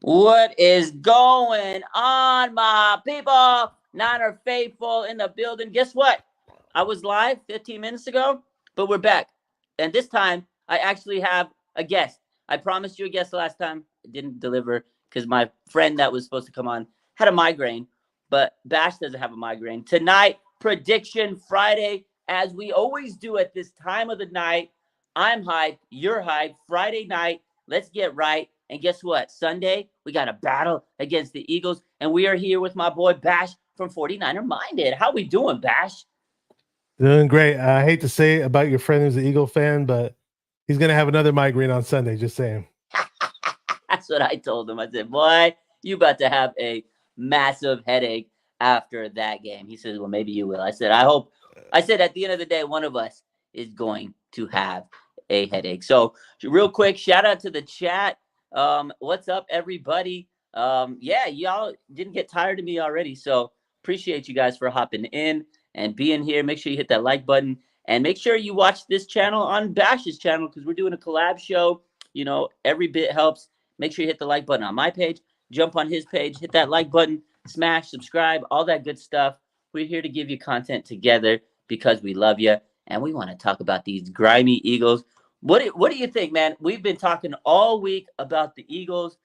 What is going on, my people? Niner faithful in the building. Guess what? I was live 15 minutes ago, but we're back. And this time, I actually have a guest. I promised you a guest last time. I didn't deliver because my friend that was supposed to come on had a migraine, but Bash doesn't have a migraine. Tonight, Prediction Friday, as we always do at this time of the night. I'm hyped. You're hyped. Friday night. Let's get right. And guess what? Sunday, we got a battle against the Eagles. And we are here with my boy Bash from 49er Minded. How we doing, Bash? Doing great. I hate to say it about your friend who's an Eagle fan, but he's going to have another migraine on Sunday, just saying. That's what I told him. I said, boy, you about to have a massive headache after that game. He says, well, maybe you will. I said, I said, at the end of the day, one of us is going to have a headache. So real quick, shout out to the chat. What's up, everybody? Yeah, y'all didn't get tired of me already. So appreciate you guys for hopping in and being here. Make sure you hit that like button and make sure you watch this channel on Bash's channel because we're doing a collab show. You know, every bit helps. Make sure you hit the like button on my page, jump on his page, hit that like button, smash, subscribe, all that good stuff. We're here to give you content together because we love you and we want to talk about these grimy Eagles. What do you think, man? We've been talking all week about the Eagles.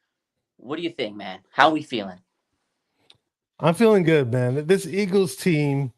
What do you think, man? How are we feeling? I'm feeling good, man. This Eagles team,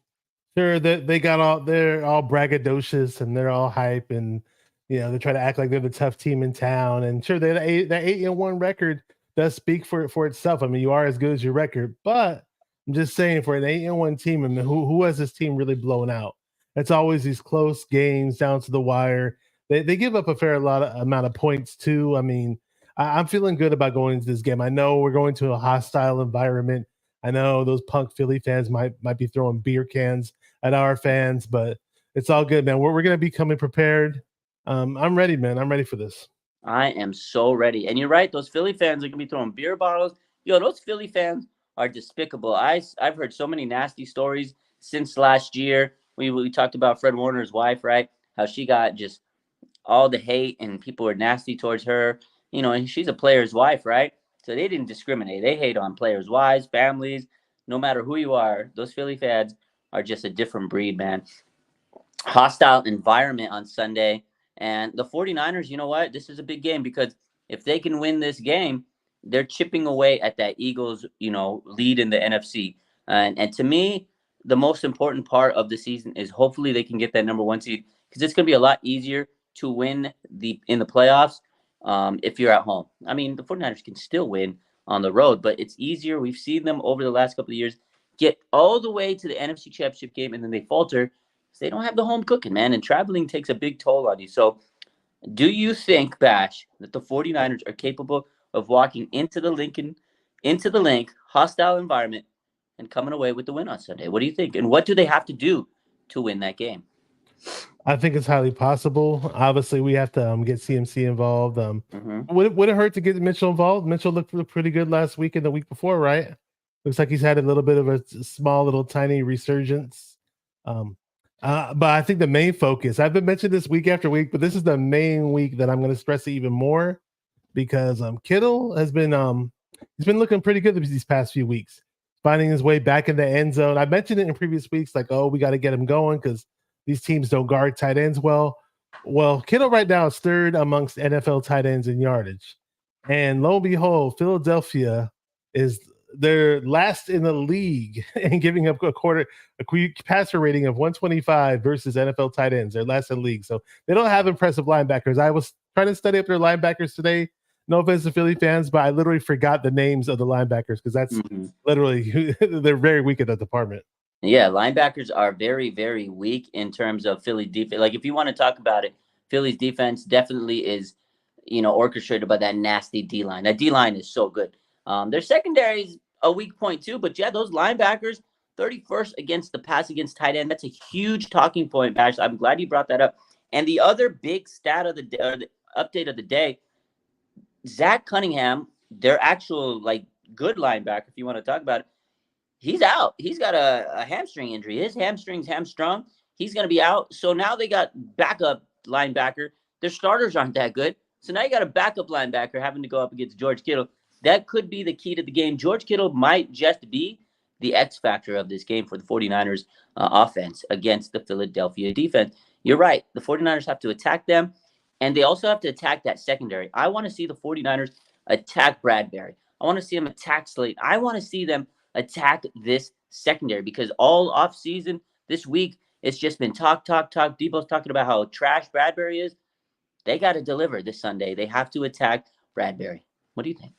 sure, they're all braggadocious and they're all hype and they try to act like they're the tough team in town. And sure, that 8-1 record does speak for itself. I mean, you are as good as your record, but I'm just saying for an 8-1 team, I mean, who has this team really blown out? It's always these close games down to the wire. They give up a fair amount of points too. I mean, I'm feeling good about going into this game. I know we're going to a hostile environment. I know those punk Philly fans might be throwing beer cans at our fans, but it's all good, man. We're going to be coming prepared. I'm ready, man. I'm ready for this. I am so ready. And you're right. Those Philly fans are going to be throwing beer bottles. Yo, those Philly fans are despicable. I've heard so many nasty stories since last year. We talked about Fred Warner's wife, right? How she got just all the hate and people were nasty towards her. You know, and she's a player's wife, right? So they didn't discriminate. They hate on players' wives, families, no matter who you are. Those Philly fans are just a different breed, man. Hostile environment on Sunday. And the 49ers, you know what? This is a big game because if they can win this game, they're chipping away at that Eagles, lead in the NFC. And to me, the most important part of the season is hopefully they can get that number one seed because it's going to be a lot easier to win in the playoffs if you're at home. I mean, the 49ers can still win on the road, but it's easier. We've seen them over the last couple of years get all the way to the NFC Championship game, and then they falter because they don't have the home cooking, man, and traveling takes a big toll on you. So do you think, Bash, that the 49ers are capable of walking into the link, hostile environment, and coming away with the win on Sunday? What do you think? And what do they have to do to win that game? I think it's highly possible. Obviously, we have to get CMC involved. Would it hurt to get Mitchell involved? Mitchell looked pretty good last week and the week before, right? Looks like he's had a little bit of a small, little tiny resurgence. But I think the main focus, I've been mentioning this week after week, but this is the main week that I'm going to stress it even more because Kittle has been he's been looking pretty good these past few weeks, finding his way back in the end zone. I mentioned it in previous weeks, like, we got to get him going because these teams don't guard tight ends well. Well, Kittle right now is third amongst NFL tight ends in yardage. And lo and behold, Philadelphia they're last in the league in giving up a passer rating of 125 versus NFL tight ends. They're last in the league. So they don't have impressive linebackers. I was trying to study up their linebackers today. No offense to Philly fans, but I literally forgot the names of the linebackers because that's literally, they're very weak at that department. Yeah, linebackers are very, very weak in terms of Philly defense. Like, if you want to talk about it, Philly's defense definitely is, orchestrated by that nasty D-line. That D-line is so good. Their secondary is a weak point too, but yeah, those linebackers, 31st against the pass against tight end. That's a huge talking point, Bash. I'm glad you brought that up. And the other big stat of the day, or the update of the day, Zach Cunningham, their actual good linebacker, if you want to talk about it, he's out. He's got a hamstring injury. His hamstring's hamstrung. He's going to be out. So now they got backup linebacker. Their starters aren't that good. So now you got a backup linebacker having to go up against George Kittle. that could be the key to the game. George Kittle might just be the X factor of this game for the 49ers offense against the Philadelphia defense. You're right. The 49ers have to attack them, and they also have to attack that secondary. I want to see the 49ers attack Bradbury. I want to see them attack Slate. I want to see them attack this secondary because all offseason this week, it's just been talk. Debo's talking about how trash Bradbury is. They got to deliver this Sunday. They have to attack Bradbury. What do you think?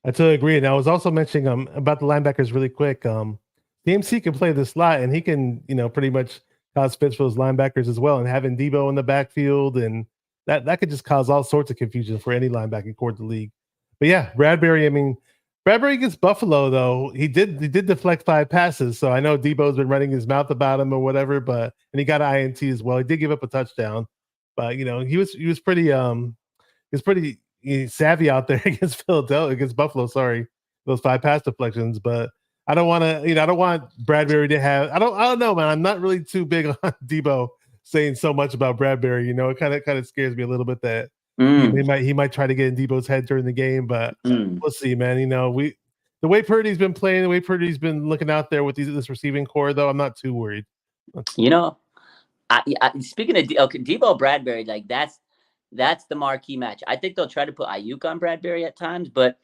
I totally agree. And I was also mentioning about the linebackers really quick. DMC can play the slot, and he can, pretty much cause fits for those linebackers as well. And having Debo in the backfield, and that could just cause all sorts of confusion for any linebacking core in the league. But yeah, Bradbury. I mean, Bradbury against Buffalo, though, he did deflect 5 passes. So I know Debo's been running his mouth about him or whatever, and he got an INT as well. He did give up a touchdown, but he was pretty savvy out there against Buffalo. Sorry, those 5 pass deflections. But I don't want to, I don't want Bradbury to have. I don't know, man. I'm not really too big on Debo saying so much about Bradbury. It kind of scares me a little bit that he might try to get in Debo's head during the game. But we'll see, man. The way Purdy's been playing, the way Purdy's been looking out there with this receiving core, though, I'm not too worried. Speaking of Debo Bradbury, like that's the marquee match. I think they'll try to put Ayuk on Bradbury at times, but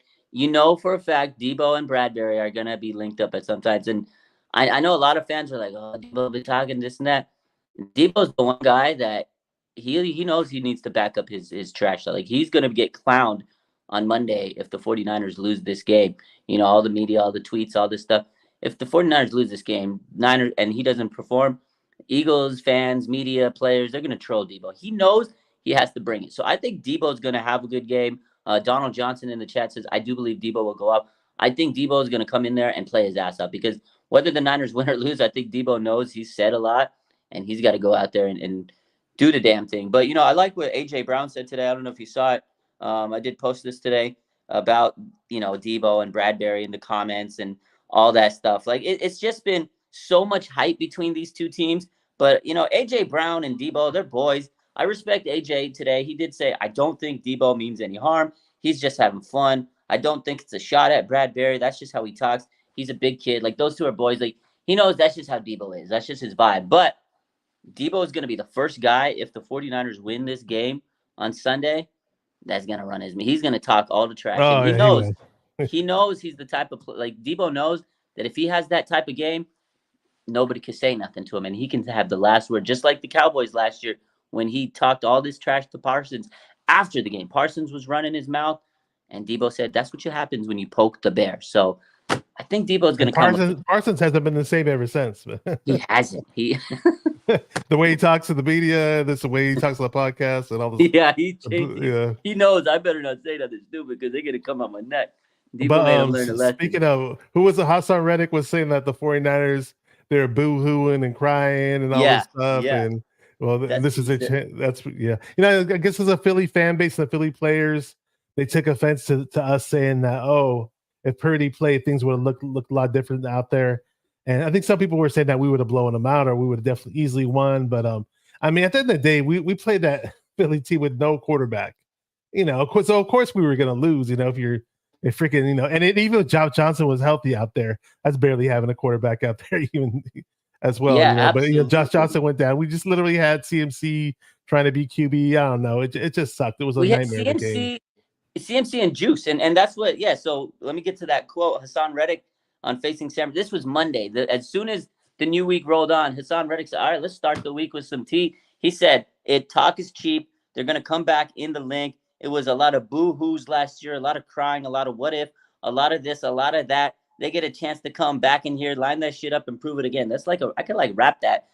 for a fact Debo and Bradbury are gonna be linked up at some times. And I know a lot of fans are like, "Oh, Debo be talking this and that." Debo's the one guy that he knows he needs to back up his trash. Like he's gonna get clowned on Monday if the 49ers lose this game. All the media, all the tweets, all this stuff. If the 49ers lose this game, Niners and he doesn't perform, Eagles fans, media, players, they're gonna troll Debo. He knows he has to bring it. So I think Debo's going to have a good game. Donald Johnson in the chat says, I do believe Debo will go up. I think Debo is going to come in there and play his ass up because whether the Niners win or lose, I think Debo knows he's said a lot and he's got to go out there and do the damn thing. But, I like what A.J. Brown said today. I don't know if you saw it. I did post this today about, Debo and Bradbury in the comments and all that stuff. Like, it's just been so much hype between these two teams. But, A.J. Brown and Debo, they're boys. I respect AJ today. He did say, I don't think Debo means any harm. He's just having fun. I don't think it's a shot at Bradbury. That's just how he talks. He's a big kid. Like, those two are boys. Like, he knows that's just how Debo is. That's just his vibe. But Debo is going to be the first guy, if the 49ers win this game on Sunday, that's going to run his. He's going to talk all the trash. And he knows. He knows he's the type of, like, Debo knows that if he has that type of game, nobody can say nothing to him. And he can have the last word, just like the Cowboys last year, when he talked all this trash to Parsons after the game. Parsons was running his mouth, and Debo said, that's what happens when you poke the bear. So I think Debo's going to come. Parsons hasn't been the same ever since. He hasn't. The way he talks to the media, that's the way he talks on the podcast and all this. Yeah, he knows I better not say nothing stupid because they're going to come on my neck. Debo made him learn a lesson. Speaking of, who was it? Hassan Reddick was saying that the 49ers, they're boo-hooing and crying and all this stuff. Yeah. And well, this is that's I guess as a Philly fan base and the Philly players, they took offense to us saying that, if Purdy played, things would have looked a lot different out there. And I think some people were saying that we would have blown them out or we would have definitely easily won. But I mean, at the end of the day, we played that Philly team with no quarterback. So of course we were gonna lose, if freaking, and even if Josh Johnson was healthy out there, that's barely having a quarterback out there even as well. Yeah, but Josh Johnson went down. We just literally had CMC trying to be QB. I don't know. It just sucked. It was a nightmare of a game. CMC and Juice, and that's what. Yeah. So let me get to that quote. Hassan Reddick on Facing San. This was Monday. As soon as the new week rolled on, Hassan Reddick said, "All right, let's start the week with some tea." He said, "Talk is cheap. They're gonna come back in the link. It was a lot of boo-hoos last year, a lot of crying, a lot of what if, a lot of this, a lot of that. They get a chance to come back in here, line that shit up, and prove it again." That's like I could rap that,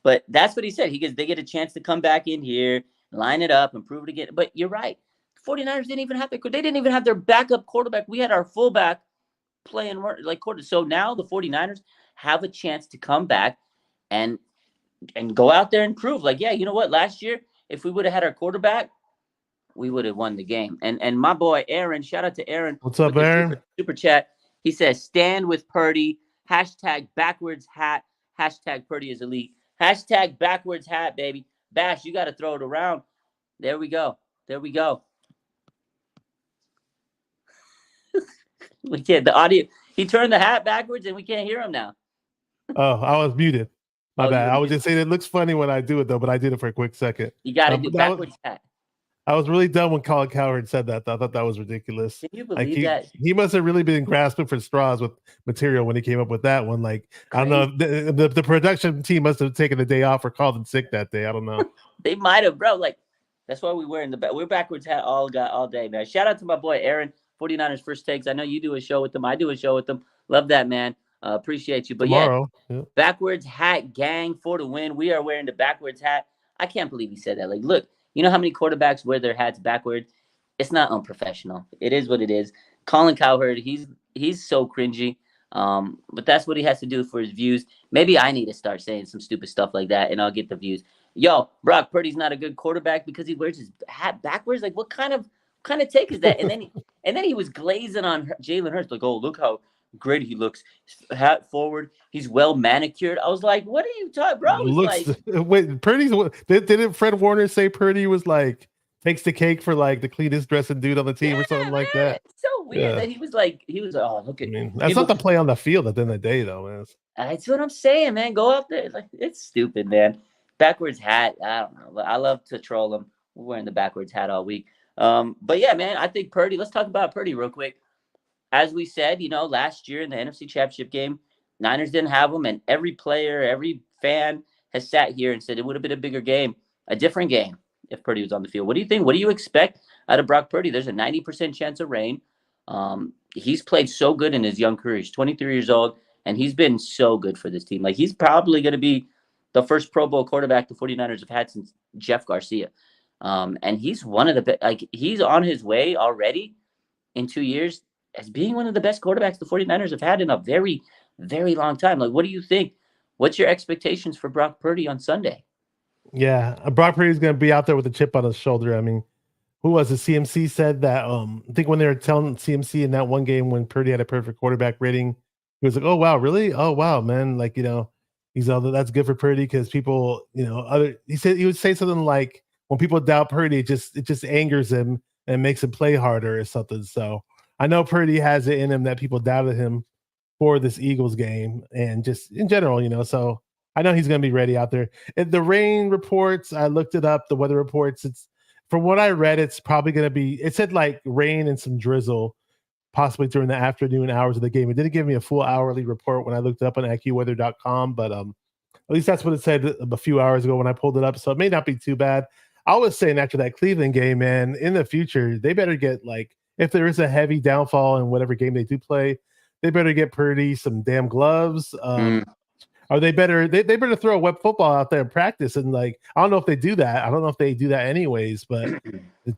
But that's what he said. He goes, they get a chance to come back in here, line it up, and prove it again. But you're right. The 49ers didn't even have their backup quarterback. We had our fullback playing like quarter. So now the 49ers have a chance to come back and go out there and prove, like, yeah, you know what? Last year, if we would have had our quarterback, we would have won the game. And my boy Aaron, shout out to Aaron. What's up, Aaron? Super chat. He says, stand with Purdy. Hashtag backwards hat. Hashtag Purdy is elite. Hashtag backwards hat, baby. Bash, you got to throw it around. There we go. We can't. The audio. He turned the hat backwards, and we can't hear him now. Oh, I was muted. My Oh, you bad. were I was muted. just saying it looks funny when I do it though, but I did it for a quick second. You got to do But that was, backwards hat. I was really dumb when Colin Cowherd said that. I thought that was ridiculous. Can you Like believe that? he must have really been grasping for straws with material when he came up with that one. Like I don't know, the production team must have taken the day off or called in sick that day. I don't know. They might have, bro. Like that's why we wearing the back. We're backwards hat all day, man. Shout out to my boy Aaron, 49ers First Takes. I know you do a show with them. I do a show with them. Love that, man. Appreciate you. But Tomorrow, yeah, backwards hat gang for the win. We are wearing the backwards hat. I can't believe he said that. Like, look, you know how many quarterbacks wear their hats backwards? It's not unprofessional. It is what it is. Colin Cowherd, he's so cringy. But that's what he has to do for his views. Maybe I need to start saying some stupid stuff like that, and I'll get the views. Yo, Brock Purdy's not a good quarterback because he wears his hat backwards. Like, what kind of take is that? And then he was glazing on Jalen Hurts. Like, oh, look how great he looks. Hat forward. He's well manicured. I was like, what are you talking, bro? Looks like, wait, Purdy's didn't Fred Warner say Purdy was like takes the cake for like the cleanest dressing dude on the team or something like that? It's so weird that he was like, oh, look at me. That's not the play on the field at the end of the day, though, man. That's what I'm saying, man. Go out there. Like, it's stupid, man. Backwards hat. I don't know. I love to troll him. We're wearing the backwards hat all week. But yeah, man, I think Purdy, let's talk about Purdy real quick. As we said, last year in the NFC Championship game, Niners didn't have him, and every player, every fan has sat here and said it would have been a bigger game, a different game if Purdy was on the field. What do you think? What do you expect out of Brock Purdy? There's a 90% chance of rain. He's played so good in his young career. He's 23 years old, and he's been so good for this team. Like, he's probably going to be the first Pro Bowl quarterback the 49ers have had since Jeff Garcia. And he's one of the he's on his way already in 2 years as being one of the best quarterbacks the 49ers have had in a very, very long time. Like, what do you think? What's your expectations for Brock Purdy on Sunday? Yeah, Brock Purdy is going to be out there with a chip on his shoulder. I mean, who was it? CMC said that. I think when they were telling CMC in that one game when Purdy had a perfect quarterback rating, he was like, "Oh wow, really? Oh wow, man! Like he's that's good for Purdy because people, he would say something like when people doubt Purdy, it just angers him and makes him play harder or something." So I know Purdy has it in him that people doubted him for this Eagles game and just in general, So I know he's going to be ready out there. The rain reports, I looked it up. The weather reports, it's from what I read, it's probably going to be. It said like rain and some drizzle, possibly during the afternoon hours of the game. It didn't give me a full hourly report when I looked it up on AccuWeather.com, but at least that's what it said a few hours ago when I pulled it up. So it may not be too bad. I was saying after that Cleveland game, man, in the future they better get like if there is a heavy downfall in whatever game they do play, they better get Purdy some damn gloves. Or they better throw a web football out there in practice and like I don't know if they do that. I don't know if they do that anyways, but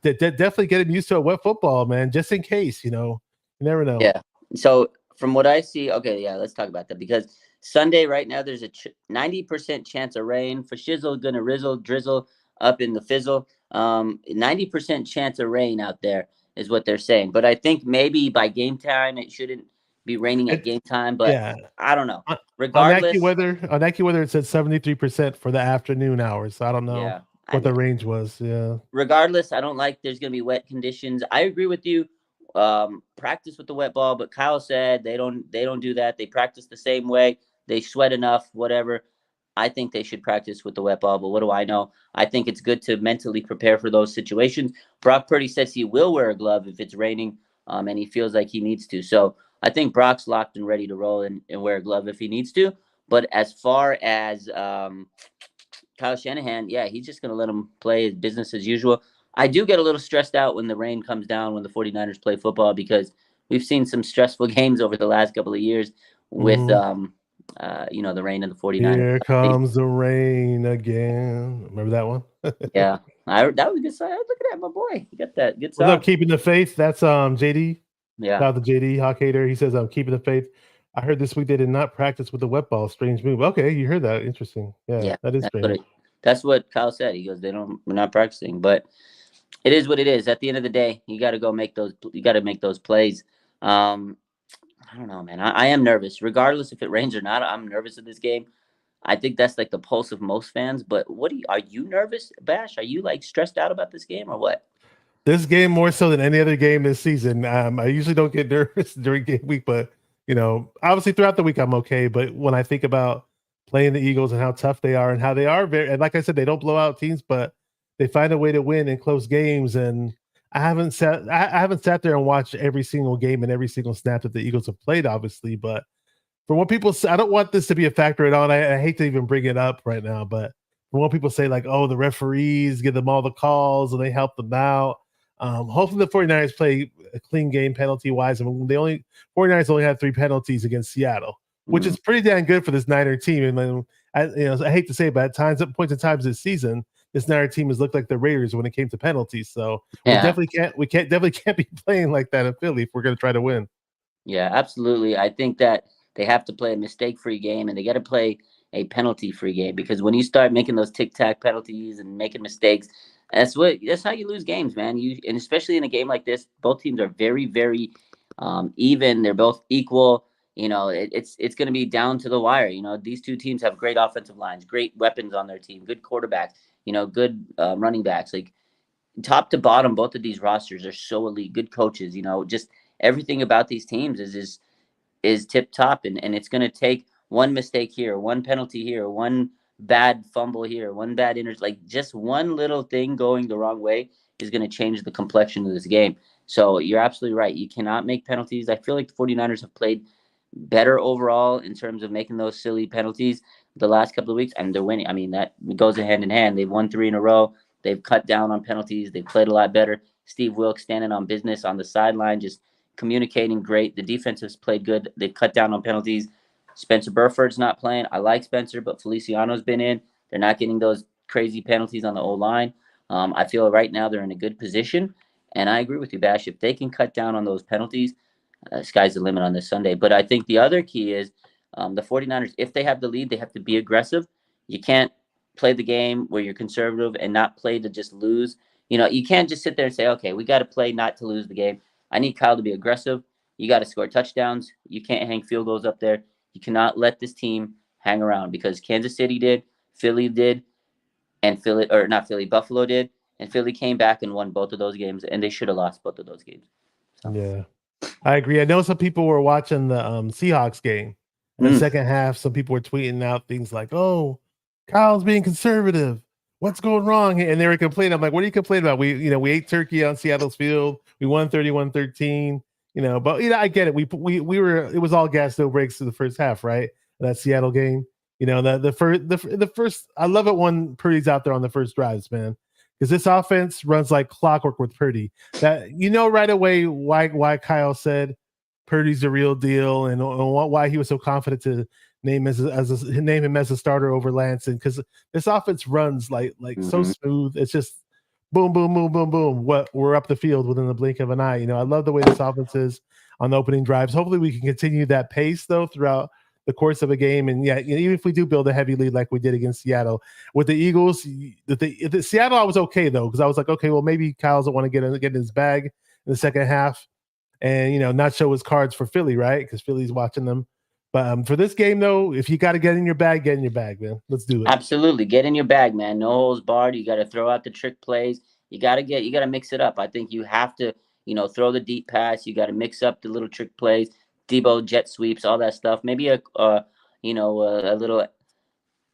definitely get him used to a web football, man, just in case. You never know. Yeah. So from what I see, okay, yeah, let's talk about that because Sunday right now there's a 90% chance of rain. For shizzle, gonna drizzle up in the fizzle. 90% chance of rain out there is what they're saying. But I think maybe by game time it shouldn't be raining at game time, but yeah. I don't know. Regardless, on AccuWeather it said 73% for the afternoon hours. So I don't know what the range was. Yeah. Regardless, I don't like there's gonna be wet conditions. I agree with you. Practice with the wet ball, but Kyle said they don't do that. They practice the same way. They sweat enough, whatever. I think they should practice with the wet ball, but what do I know? I think it's good to mentally prepare for those situations. Brock Purdy says he will wear a glove if it's raining, and he feels like he needs to. So I think Brock's locked and ready to roll and wear a glove if he needs to. But as far as Kyle Shanahan, yeah, he's just going to let him play his business as usual. I do get a little stressed out when the rain comes down when the 49ers play football because we've seen some stressful games over the last couple of years with, the rain and the 49ers. Here comes the rain again. Remember that one? Yeah. That was a good song. Look at that, my boy. You got that. Good song. What's up, Keeping the Faith? That's JD. Yeah. Shout out to JD Hawk Hater. He says, I'm keeping the faith. I heard this week they did not practice with the wet ball. Strange move. Okay, you heard that. Interesting. Yeah, that is strange. That's what Kyle said. He goes, we're not practicing, but it is what it is. At the end of the day, you got to make those plays. I don't know, man. I am nervous. Regardless if it rains or not, I'm nervous of this game. I think that's like the pulse of most fans. But are you nervous, Bash? Are you like stressed out about this game or what? This game more so than any other game this season. I usually don't get nervous during game week, but obviously throughout the week I'm okay. But when I think about playing the Eagles and how tough they are and how they are very, and like I said, they don't blow out teams, but they find a way to win in close games. And I haven't sat there and watched every single game and every single snap that the Eagles have played, obviously. But from what people say, I don't want this to be a factor at all. I hate to even bring it up right now, but from what people say, like, oh, the referees give them all the calls and they help them out. Hopefully the 49ers play a clean game penalty wise. And 49ers only had 3 penalties against Seattle, which is pretty damn good for this Niner team. And then I hate to say it, but at points in times this season, this Niner team has looked like the Raiders when it came to penalties. So we definitely can't be playing like that in Philly if we're going to try to win. Yeah, absolutely. I think that they have to play a mistake-free game, and they got to play a penalty-free game, because when you start making those tic-tac penalties and making mistakes, that's how you lose games, man. And especially in a game like this, both teams are very, very even. They're both equal. It's going to be down to the wire. These two teams have great offensive lines, great weapons on their team, good quarterbacks, good running backs. Like, top to bottom, both of these rosters are so elite. Good coaches. Just everything about these teams is tip top, and it's going to take one mistake here, one penalty here, one bad fumble here, one bad like just one little thing going the wrong way is going to change the complexion of this game. So you're absolutely right. You cannot make penalties. I feel like the 49ers have played better overall in terms of making those silly penalties the last couple of weeks, and they're winning. I mean, that goes hand in hand. They've won 3 in a row. They've cut down on penalties. They've played a lot better. Steve Wilks standing on business on the sideline, just communicating great. The defense has played good. They've cut down on penalties. Spencer Burford's not playing. I like Spencer, but Feliciano's been in. They're not getting those crazy penalties on the O-line. I feel right now they're in a good position, and I agree with you, Bash. If they can cut down on those penalties, sky's the limit on this Sunday. But I think the other key is the 49ers, if they have the lead, they have to be aggressive. You can't play the game where you're conservative and not play to just lose. You can't just sit there and say, okay, we got to play not to lose the game. I need Kyle to be aggressive. You got to score touchdowns. You can't hang field goals up there. You cannot let this team hang around, because Kansas City did, Philly did, and Buffalo did, and Philly came back and won both of those games, and they should have lost both of those games. So. Yeah, I agree. I know some people were watching the Seahawks game. In the second half, some people were tweeting out things like, oh, Kyle's being conservative. What's going wrong? And they were complaining. I'm like, what are you complaining about? We ate turkey on Seattle's field. We won 31-13. But I get it. We were, it was all gas, no breaks through the first half, right? That Seattle game. The first, I love it when Purdy's out there on the first drives, man, because this offense runs like clockwork with Purdy. That right away why Kyle said Purdy's the real deal, and why he was so confident to name him as a starter over Lance, and because this offense runs like so smooth. It's just boom, boom, boom, boom, boom. We're up the field within the blink of an eye. I love the way this offense is on the opening drives. Hopefully, we can continue that pace though throughout the course of a game. And yeah, even if we do build a heavy lead like we did against Seattle with the Eagles, the Seattle, I was okay though, because I was like, okay, well maybe Kyle doesn't want to get in his bag in the second half, and not show his cards for Philly, right? Because Philly's watching them. But for this game, though, if you got to get in your bag, man. Let's do it. Absolutely, get in your bag, man. No holds barred. You got to throw out the trick plays. You got to mix it up. I think you have to, throw the deep pass. You got to mix up the little trick plays, Debo jet sweeps, all that stuff. Maybe a little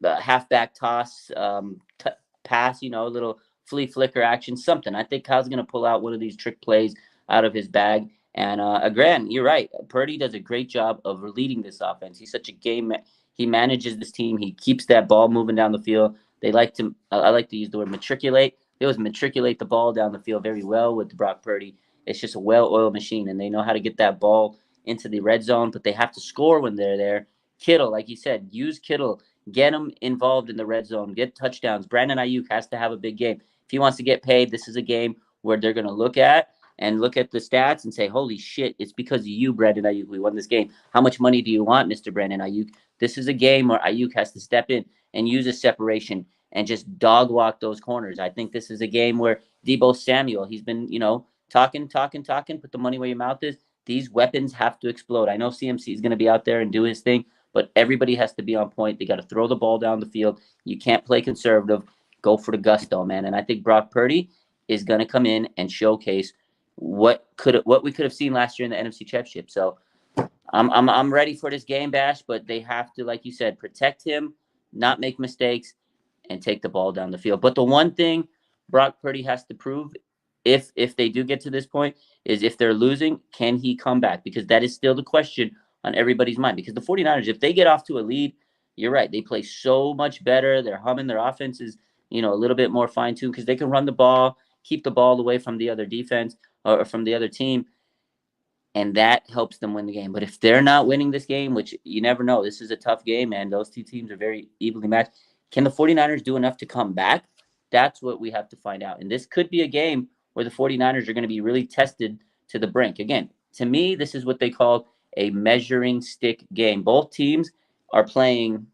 halfback toss pass. A little flea flicker action, something. I think Kyle's gonna pull out one of these trick plays out of his bag. And again, you're right. Purdy does a great job of leading this offense. He's such a game. He manages this team. He keeps that ball moving down the field. They like to. I like to use the word matriculate. They always matriculate the ball down the field very well with Brock Purdy. It's just a well-oiled machine, and they know how to get that ball into the red zone. But they have to score when they're there. Kittle, like you said, use Kittle. Get him involved in the red zone. Get touchdowns. Brandon Ayuk has to have a big game if he wants to get paid. This is a game where they're going to look at the stats and say, holy shit, it's because of you, Brandon Ayuk. We won this game. How much money do you want, Mr. Brandon Ayuk? This is a game where Ayuk has to step in and use a separation and just dog walk those corners. I think this is a game where Deebo Samuel, he's been, talking, put the money where your mouth is. These weapons have to explode. I know CMC is going to be out there and do his thing, but everybody has to be on point. They got to throw the ball down the field. You can't play conservative. Go for the gusto, man. And I think Brock Purdy, is going to come in and showcase what we could have seen last year in the NFC Championship. So I'm ready for this game, Bash, but they have to, like you said, protect him, not make mistakes, and take the ball down the field. But the one thing Brock Purdy has to prove, if they do get to this point, is if they're losing, can he come back? Because that is still the question on everybody's mind. Because the 49ers, if they get off to a lead, you're right, they play so much better. They're humming. Their offense is, a little bit more fine-tuned because they can run the ball, keep the ball away from the other defense or from the other team, and that helps them win the game. But if they're not winning this game, which you never know, this is a tough game, man. Those two teams are very evenly matched. Can the 49ers do enough to come back? That's what we have to find out. And this could be a game where the 49ers are going to be really tested to the brink. Again, to me, this is what they call a measuring stick game. Both teams are playing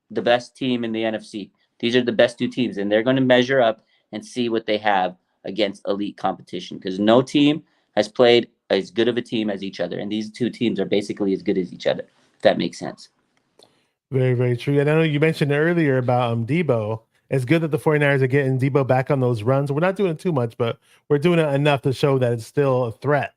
the best team in the NFC. These are the best two teams, and they're going to measure up and see what they have against elite competition, because no team has played as good of a team as each other, and these two teams are basically as good as each other, if that makes sense. Very, very true. And I know you mentioned earlier about Debo. It's good that the 49ers are getting Debo back on those runs. We're not doing too much, but we're doing it enough to show that it's still a threat.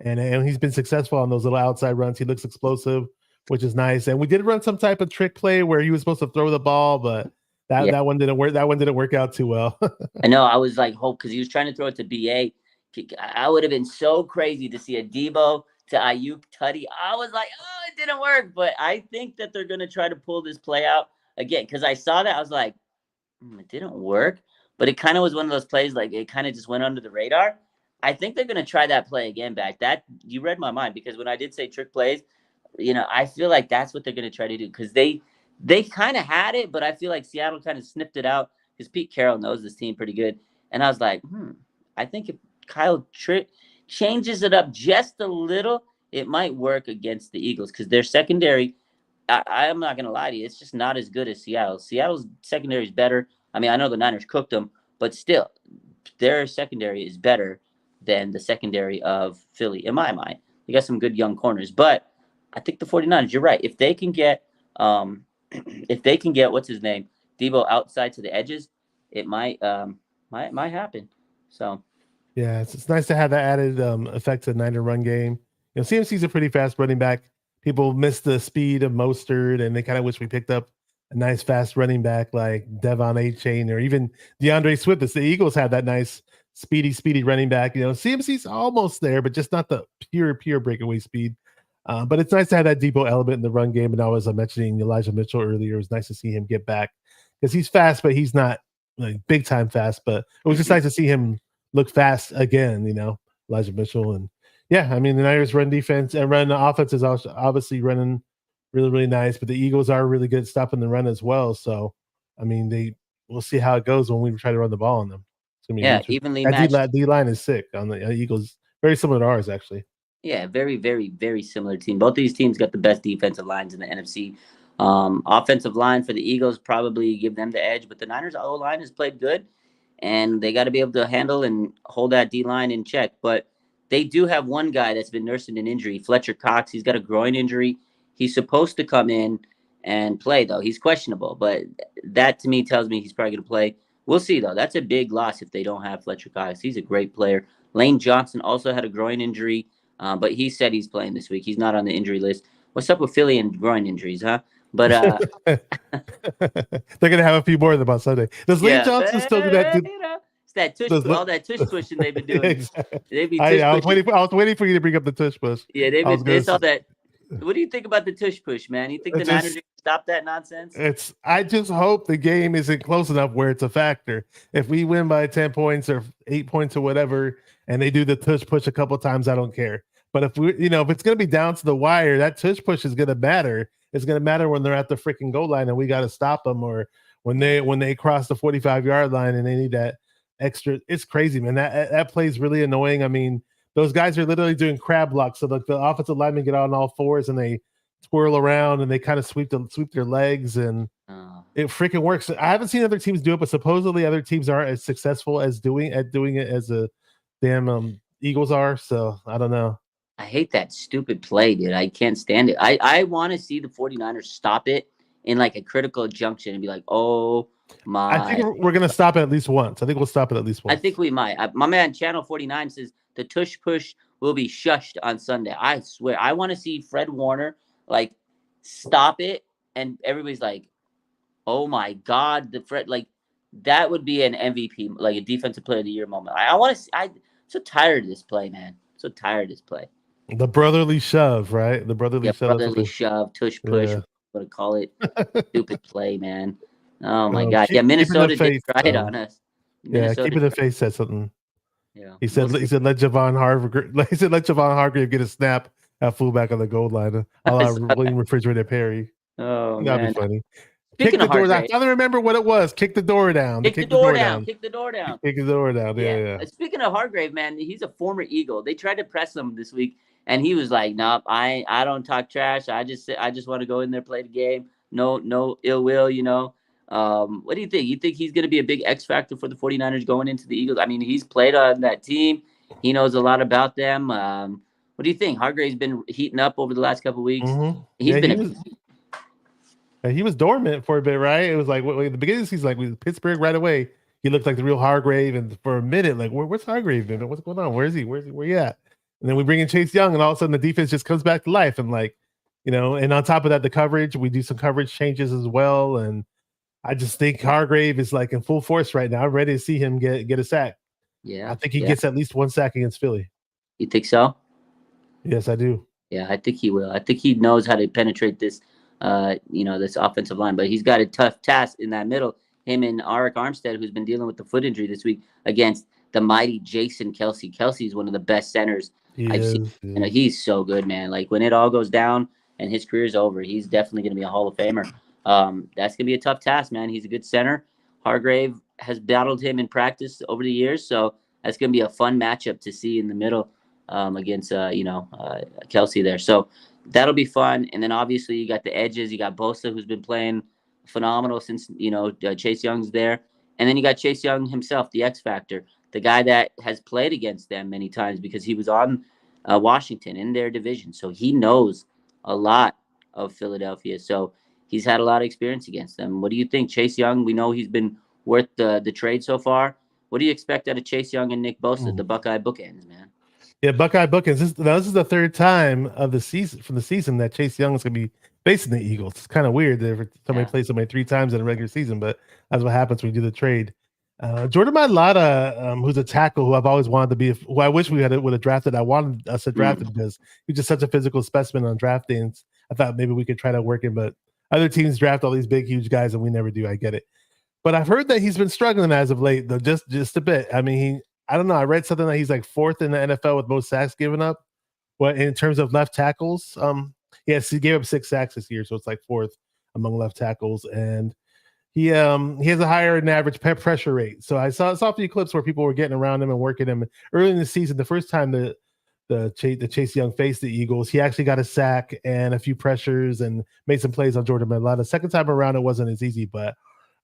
And he's been successful on those little outside runs. He looks explosive, which is nice. And we did run some type of trick play where he was supposed to throw the ball, but that one didn't work. That one didn't work out too well. I know. I was like, hope, because he was trying to throw it to BA. I would have been so crazy to see a Debo to Ayuk Tutty. I was like, oh, it didn't work. But I think that they're going to try to pull this play out again, because I saw that. I was like, it didn't work. But it kind of was one of those plays, like it kind of just went under the radar. I think they're going to try that play again back. That you read my mind, because when I did say trick plays, I feel like that's what they're going to try to do, because they kind of had it, but I feel like Seattle kind of sniffed it out because Pete Carroll knows this team pretty good. And I was like, I think if Kyle changes it up just a little, it might work against the Eagles, because their secondary, I am not going to lie to you, it's just not as good as Seattle. Seattle's secondary is better. I mean, I know the Niners cooked them, but still, their secondary is better than the secondary of Philly, in my mind. They got some good young corners, but I think the 49ers, you're right. If they can get what's his name, Debo outside to the edges, it might happen. So yeah, it's nice to have that added effect to the Niner run game. CMC's a pretty fast running back. People miss the speed of Mostert, and they kind of wish we picked up a nice fast running back like Devon Achane or even DeAndre Swift. The Eagles have that nice speedy running back. CMC's almost there, but just not the pure breakaway speed. But it's nice to have that Debo element in the run game. And I was mentioning Elijah Mitchell earlier. It was nice to see him get back, because he's fast, but he's not like big time fast. But it was just nice to see him look fast again, Elijah Mitchell. And yeah, I mean, the Niners run defense and run offense is also obviously running really, really nice, but the Eagles are really good at stopping the run as well. So, I mean, we'll see how it goes when we try to run the ball on them. It's gonna be evenly matched. That D-line is sick on the Eagles. Very similar to ours, actually. Yeah, very, very, very similar team. Both of these teams got the best defensive lines in the NFC. Offensive line for the Eagles probably give them the edge, but the Niners' O-line has played good, and they got to be able to handle and hold that D-line in check. But they do have one guy that's been nursing an injury, Fletcher Cox. He's got a groin injury. He's supposed to come in and play, though. He's questionable, but that to me tells me he's probably going to play. We'll see, though. That's a big loss if they don't have Fletcher Cox. He's a great player. Lane Johnson also had a groin injury, but he said he's playing this week. He's not on the injury list. What's up with Philly and groin injuries, huh? But they're going to have a few more of them on Sunday. Does Lane Johnson still do that? It's that tush, all that tush pushing they've been doing. Exactly. I was waiting for you to bring up the tush push. Yeah, they saw that. What do you think about the tush push, man? You think the Niners are going to stop that nonsense? I just hope the game isn't close enough where it's a factor. If we win by 10 points or 8 points or whatever, and they do the tush push a couple times, I don't care. But if if it's going to be down to the wire, that tush push is going to matter. It's going to matter when they're at the freaking goal line and we got to stop them, or when they cross the 45-yard line and they need that extra. It's crazy, man. That play is really annoying. I mean, those guys are literally doing crab walks. So the offensive linemen get on all fours and they twirl around and they kind of sweep their legs, and it freaking works. I haven't seen other teams do it, but supposedly other teams aren't as successful as doing it as the damn Eagles are. So I don't know. I hate that stupid play, dude. I can't stand it. I want to see the 49ers stop it in like a critical junction and be like, oh I think we're gonna stop it at least once. I think we'll stop it at least once. I think we might. My man Channel 49 says the tush push will be shushed on Sunday. I swear. I want to see Fred Warner like stop it, and everybody's like, "Oh my God, the Fred!" Like that would be an MVP, like a Defensive Player of the Year moment. I want to. I'm so tired of this play, man. So tired of this play. The brotherly shove, right? The brotherly shove. Brotherly shove, tush push. Yeah. What to call it? Stupid play, man. Oh my God. Keep, Minnesota did try it on us. Keeping the face said something. Yeah. He said let Javon Hargrave get a snap at fullback on the goal line. William Refrigerator Perry. Oh, that'd be funny. Speaking of Hargrave, I finally remember what it was. Kick the door down. Kick the door down. Kick the door down. Kick the door down. Yeah. Speaking of Hargrave, man, he's a former Eagle. They tried to press him this week, and he was like, "Nope, I don't talk trash. I just want to go in there, play the game. No ill will, you know." What do you think? You think he's going to be a big X factor for the 49ers going into the Eagles? I mean, he's played on that team. He knows a lot about them. What do you think? Hargrave's been heating up over the last couple of weeks. Mm-hmm. He was dormant for a bit, right? It was like at the beginning of the season, like with Pittsburgh right away, he looked like the real Hargrave. And for a minute, like, where's Hargrave been? What's going on? Where is he? Where he at? And then we bring in Chase Young, and all of a sudden the defense just comes back to life. And like, you know, and on top of that, the coverage, we do some coverage changes as well. And I just think Hargrave is like in full force right now. I'm ready to see him get a sack. Yeah. I think he gets at least one sack against Philly. You think so? Yes, I do. Yeah, I think he will. I think he knows how to penetrate this this offensive line, but he's got a tough task in that middle. Him and Arik Armstead, who's been dealing with the foot injury this week, against the mighty Jason Kelce. Kelce's one of the best centers I've seen. You know, he's so good, man. Like when it all goes down and his career's over, he's definitely going to be a Hall of Famer. That's going to be a tough task, man. He's a good center. Hargrave has battled him in practice over the years, so that's going to be a fun matchup to see in the middle against Kelce there. So that'll be fun. And then obviously you got the edges. You got Bosa, who's been playing phenomenal since Chase Young's there, and then you got Chase Young himself, the X factor, the guy that has played against them many times because he was on Washington in their division, so he knows a lot of Philadelphia. So he's had a lot of experience against them. What do you think, Chase Young? We know he's been worth the trade so far. What do you expect out of Chase Young and Nick Bosa, the Buckeye bookends, man? Yeah, Buckeye bookends. This is the third time of the season that Chase Young is going to be facing the Eagles. It's kind of weird that somebody plays somebody 3 times in a regular season, but that's what happens when you do the trade. Jordan Mailata, who's a tackle who I've always wanted to be, who I wish we would have drafted. I wanted us to draft him because he's just such a physical specimen on draft day. And I thought maybe we could try to work him, but other teams draft all these big, huge guys, and we never do. I get it. But I've heard that he's been struggling as of late, though, just a bit. I mean, I don't know. I read something that he's like 4th in the NFL with most sacks given up. But in terms of left tackles, yes, he gave up 6 sacks this year, so it's like 4th among left tackles. And he has a higher than average pressure rate. So I saw a few clips where people were getting around him and working him early in the season. The first time the Chase Young faced the Eagles, he actually got a sack and a few pressures and made some plays on Jordan Mailata. Second time around, it wasn't as easy, but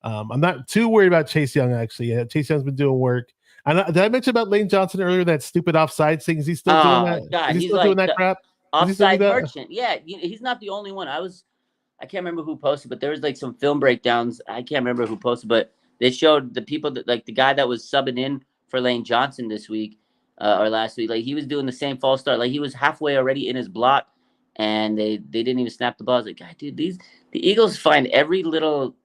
I'm not too worried about Chase Young, actually. Yeah, Chase Young's been doing work. Did I mention about Lane Johnson earlier, that stupid offside thing? Is he still doing that? God, is he still doing that crap? Offside merchant. Yeah, he's not the only one. I can't remember who posted, but there was like some film breakdowns. I can't remember who posted, but they showed the people that, like the guy that was subbing in for Lane Johnson this week or last week, like he was doing the same false start. Like he was halfway already in his block and they didn't even snap the ball. I was like, God, dude, the Eagles find every little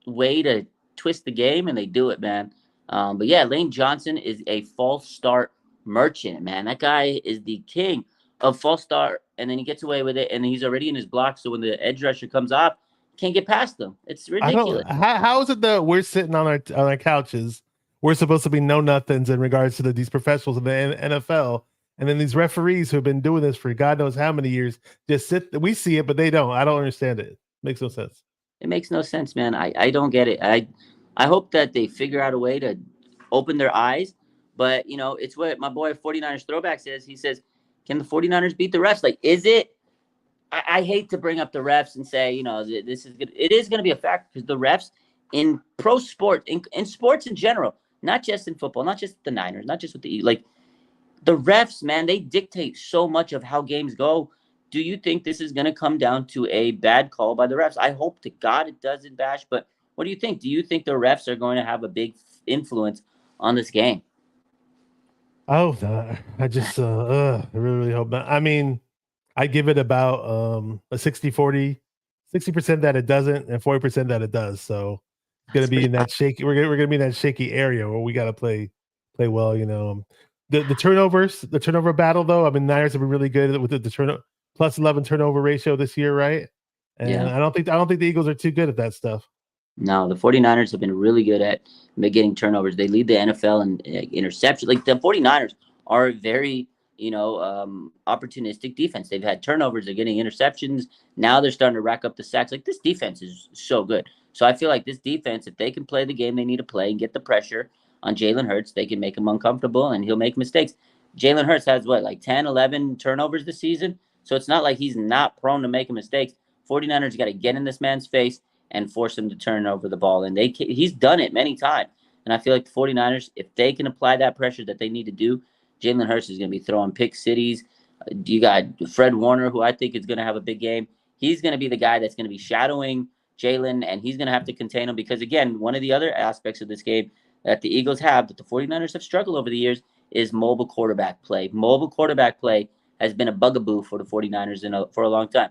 way to twist the game and they do it, man. But yeah, Lane Johnson is a false start merchant, man. That guy is the king of false start, and then he gets away with it, and he's already in his block. So when the edge rusher comes off, can't get past them. It's ridiculous. How is it that we're sitting on our couches? We're supposed to be know nothings in regards to these professionals in the NFL, and then these referees who have been doing this for God knows how many years just sit. We see it, but they don't. I don't understand it. Makes no sense. It makes no sense, man. I don't get it. I hope that they figure out a way to open their eyes. But, it's what my boy 49ers Throwback says. He says, can the 49ers beat the refs? Like, is it? I hate to bring up the refs and say, this is good. It is going to be a factor because the refs in pro sport, in sports in general, not just in football, not just the Niners, not just with the the refs, man, they dictate so much of how games go. Do you think this is going to come down to a bad call by the refs? I hope to God it doesn't, Bash, but What do you think? Do you think the refs are going to have a big influence on this game? Oh, I just I really, really hope not. I mean, I give it about a 60-40, 60% that it doesn't and 40% that it does. So it's gonna That's be pretty in high. that shaky. We're gonna be in that shaky area where we gotta play well. The turnover battle though. I mean, Niners have been really good with the turnover plus 11 turnover ratio this year, right? And Yeah. I don't think the Eagles are too good at that stuff. No, the 49ers have been really good at getting turnovers. They lead the NFL in interception. Like the 49ers are a very, opportunistic defense. They've had turnovers, they're getting interceptions. Now they're starting to rack up the sacks. Like this defense is so good. So I feel like this defense, if they can play the game they need to play and get the pressure on Jalen Hurts, they can make him uncomfortable and he'll make mistakes. Jalen Hurts has what, like 10, 11 turnovers this season? So it's not like he's not prone to making mistakes. 49ers got to get in this man's face and force him to turn over the ball. And he's done it many times. And I feel like the 49ers, if they can apply that pressure that they need to do, Jalen Hurts is going to be throwing pick cities. You got Fred Warner, who I think is going to have a big game. He's going to be the guy that's going to be shadowing Jalen, and he's going to have to contain him because, again, one of the other aspects of this game that the Eagles have, that the 49ers have struggled over the years, is mobile quarterback play. Mobile quarterback play has been a bugaboo for the 49ers for a long time.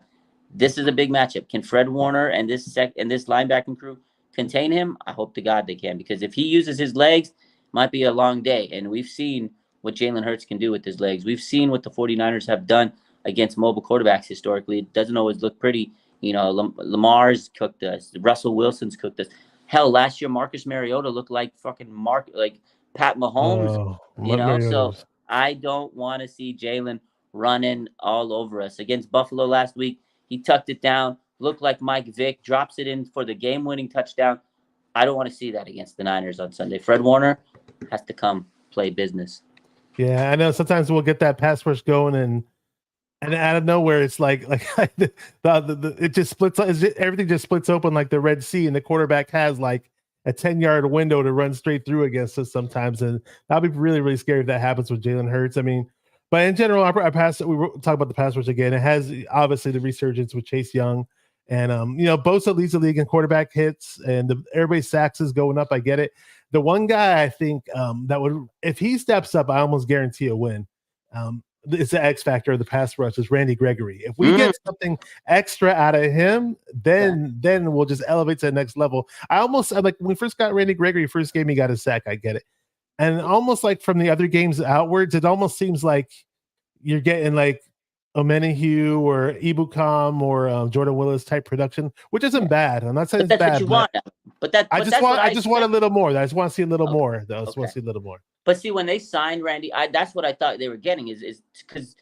This is a big matchup. Can Fred Warner and this linebacking crew contain him? I hope to God they can, because if he uses his legs, it might be a long day. And we've seen what Jalen Hurts can do with his legs. We've seen what the 49ers have done against mobile quarterbacks historically. It doesn't always look pretty. Lamar's cooked us. Russell Wilson's cooked us. Hell, last year Marcus Mariota looked like fucking Pat Mahomes. So Mariota's. I don't want to see Jalen running all over us. Against Buffalo last week, he tucked it down, looked like Mike Vick, drops it in for the game-winning touchdown. I don't want to see that against the Niners on Sunday. Fred Warner has to come play business. Yeah, I know. Sometimes we'll get that pass rush going, and out of nowhere, it's like it just splits. Everything just splits open like the Red Sea, and the quarterback has like a 10-yard window to run straight through against us sometimes, and that'll be really, really scary if that happens with Jalen Hurts. I mean, but in general, our pass. We talk about the pass rush again. It has obviously the resurgence with Chase Young, and Bosa leads the league in quarterback hits, and everybody's sacks is going up. I get it. The one guy I think that would, if he steps up, I almost guarantee a win. It's the X factor of the pass rush is Randy Gregory. If we get something extra out of him, then we'll just elevate to the next level. I'm like when we first got Randy Gregory, first game he got a sack. I get it, and almost like from the other games outwards, it almost seems like you're getting like Omenihu or Ibukam or Jordan Willis type production, which isn't bad. I'm not saying But it's that's bad, what you want. I just want a little more. I just want to see a little more, though. I just want to see a little more. But see, when they signed Randy, that's what I thought they were getting is because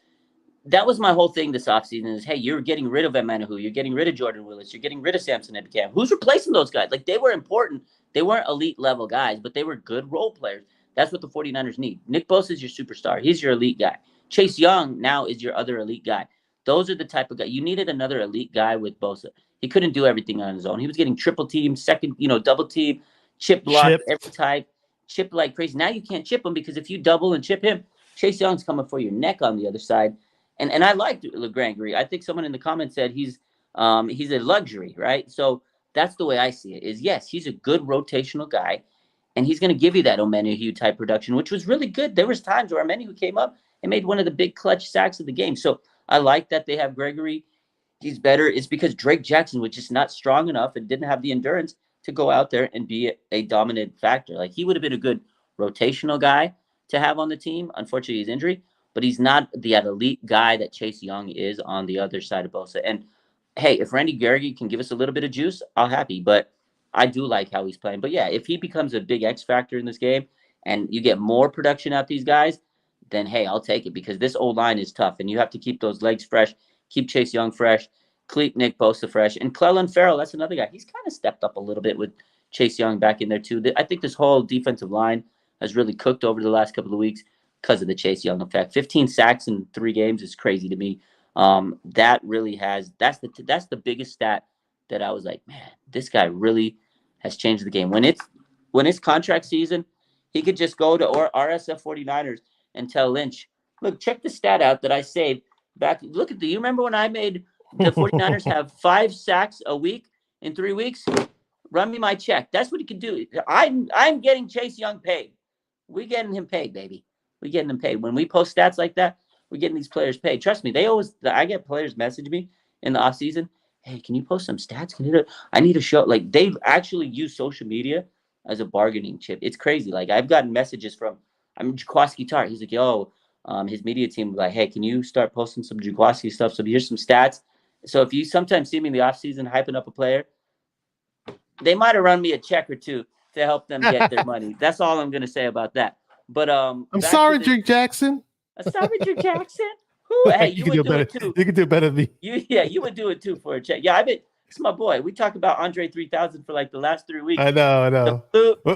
that was my whole thing this offseason is, hey, you're getting rid of Omenihu, you're getting rid of Jordan Willis, you're getting rid of Samson Ebukam. Who's replacing those guys? Like, they were important. They weren't elite level guys, but they were good role players. That's what the 49ers need. Nick Bosa is your superstar. He's your elite guy. Chase Young now is your other elite guy. Those are the type of guy. You needed another elite guy with Bosa. He couldn't do everything on his own. He was getting triple team, second, double team, chip block, every type. Chip like crazy. Now you can't chip him because if you double and chip him, Chase Young's coming for your neck on the other side. And I like Gregory. I think someone in the comments said he's a luxury, right? So that's the way I see it. Is yes, he's a good rotational guy, and he's going to give you that Omenihu type production, which was really good. There was times where Omenihu came up and made one of the big clutch sacks of the game. So I like that they have Gregory. He's better. It's because Drake Jackson was just not strong enough and didn't have the endurance to go out there and be a dominant factor. Like, he would have been a good rotational guy to have on the team. Unfortunately, his injury, but he's not the elite guy that Chase Young is on the other side of Bosa. And hey, if Randy Gregory can give us a little bit of juice, I'll happy. But I do like how he's playing. But yeah, if he becomes a big X factor in this game and you get more production out these guys, then hey, I'll take it, because this old line is tough and you have to keep those legs fresh, keep Chase Young fresh, keep Nick Bosa fresh. And Clelin Ferrell, that's another guy. He's kind of stepped up a little bit with Chase Young back in there too. I think this whole defensive line has really cooked over the last couple of weeks because of the Chase Young effect. 15 sacks in 3 games is crazy to me. That really has, that's the biggest stat that I was like, man, this guy really has changed the game. When it's contract season, he could just go to RSF 49ers and tell Lynch, look, check the stat out that I saved back. Look you remember when I made the 49ers have 5 sacks a week in 3 weeks? Run me my check. That's what he can do. I'm getting Chase Young paid. We're getting him paid, baby. We're getting him paid. When we post stats like that, we're getting these players paid. Trust me, I get players message me in the offseason. Hey, can you post some stats? I need a show. Like, they've actually used social media as a bargaining chip. It's crazy. Like, I've gotten messages from Jaquaski Tart. He's like, yo, his media team was like, hey, can you start posting some Jaquaski stuff? So here's some stats. So if you sometimes see me in the offseason hyping up a player, they might have run me a check or two to help them get their money. That's all I'm going to say about that. But I'm sorry, Drake Jackson. Sorry, Drake Jackson. Who? Hey, you would do it too. You could do better than me. You would do it too for a check. Yeah, it's my boy. We talked about Andre 3000 for like the last 3 weeks. I know.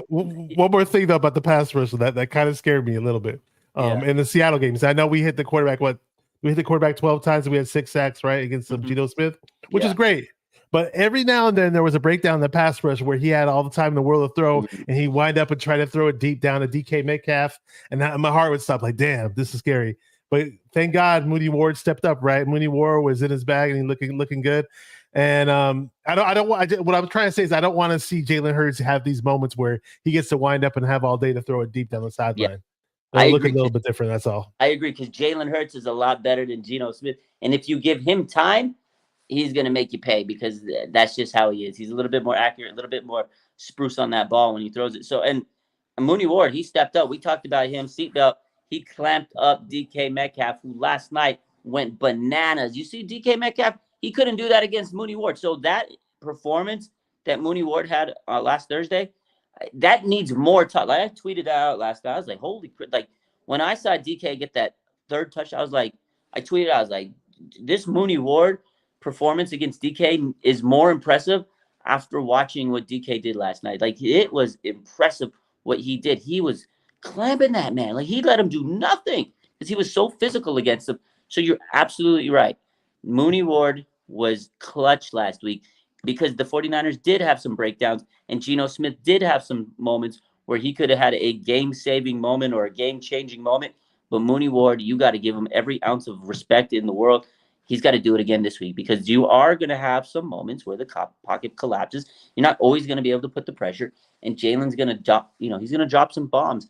One more thing though about the pass rush that kind of scared me a little bit. In the Seattle games, I know we hit the quarterback. We hit the quarterback 12 times. And we had 6 sacks, right, against Geno Smith, which is great. But every now and then there was a breakdown in the pass rush where he had all the time in the world to throw, and he wind up and try to throw it deep down to DK Metcalf, and my heart would stop. Like, damn, this is scary. But thank God Mooney Ward stepped up, right? Mooney Ward was in his bag and he looking good. And what I'm trying to say is I don't want to see Jalen Hurts have these moments where he gets to wind up and have all day to throw it deep down the sideline. It'll look a little bit different. That's all. I agree, because Jalen Hurts is a lot better than Geno Smith, and if you give him time, he's going to make you pay, because that's just how he is. He's a little bit more accurate, a little bit more spruce on that ball when he throws it. So, and Mooney Ward, he stepped up. We talked about him, seatbelt. He clamped up DK Metcalf, who last night went bananas. You see DK Metcalf, he couldn't do that against Mooney Ward. So that performance that Mooney Ward had last Thursday, that needs more time. Like, I tweeted that out last night. I was like, holy crap. Like, when I saw DK get that third touchdown, I tweeted, I was like, this Mooney Ward performance against DK is more impressive after watching what DK did last night. Like, it was impressive what he did. He was clamping that man. Like, he let him do nothing because he was so physical against him. So you're absolutely right. Mooney Ward was clutch last week because the 49ers did have some breakdowns, and Geno Smith did have some moments where he could have had a game-saving moment or a game-changing moment. But Mooney Ward, you got to give him every ounce of respect in the world. He's got to do it again this week, because you are going to have some moments where the pocket collapses. You're not always going to be able to put the pressure, and Jalen's going to drop, he's going to drop some bombs.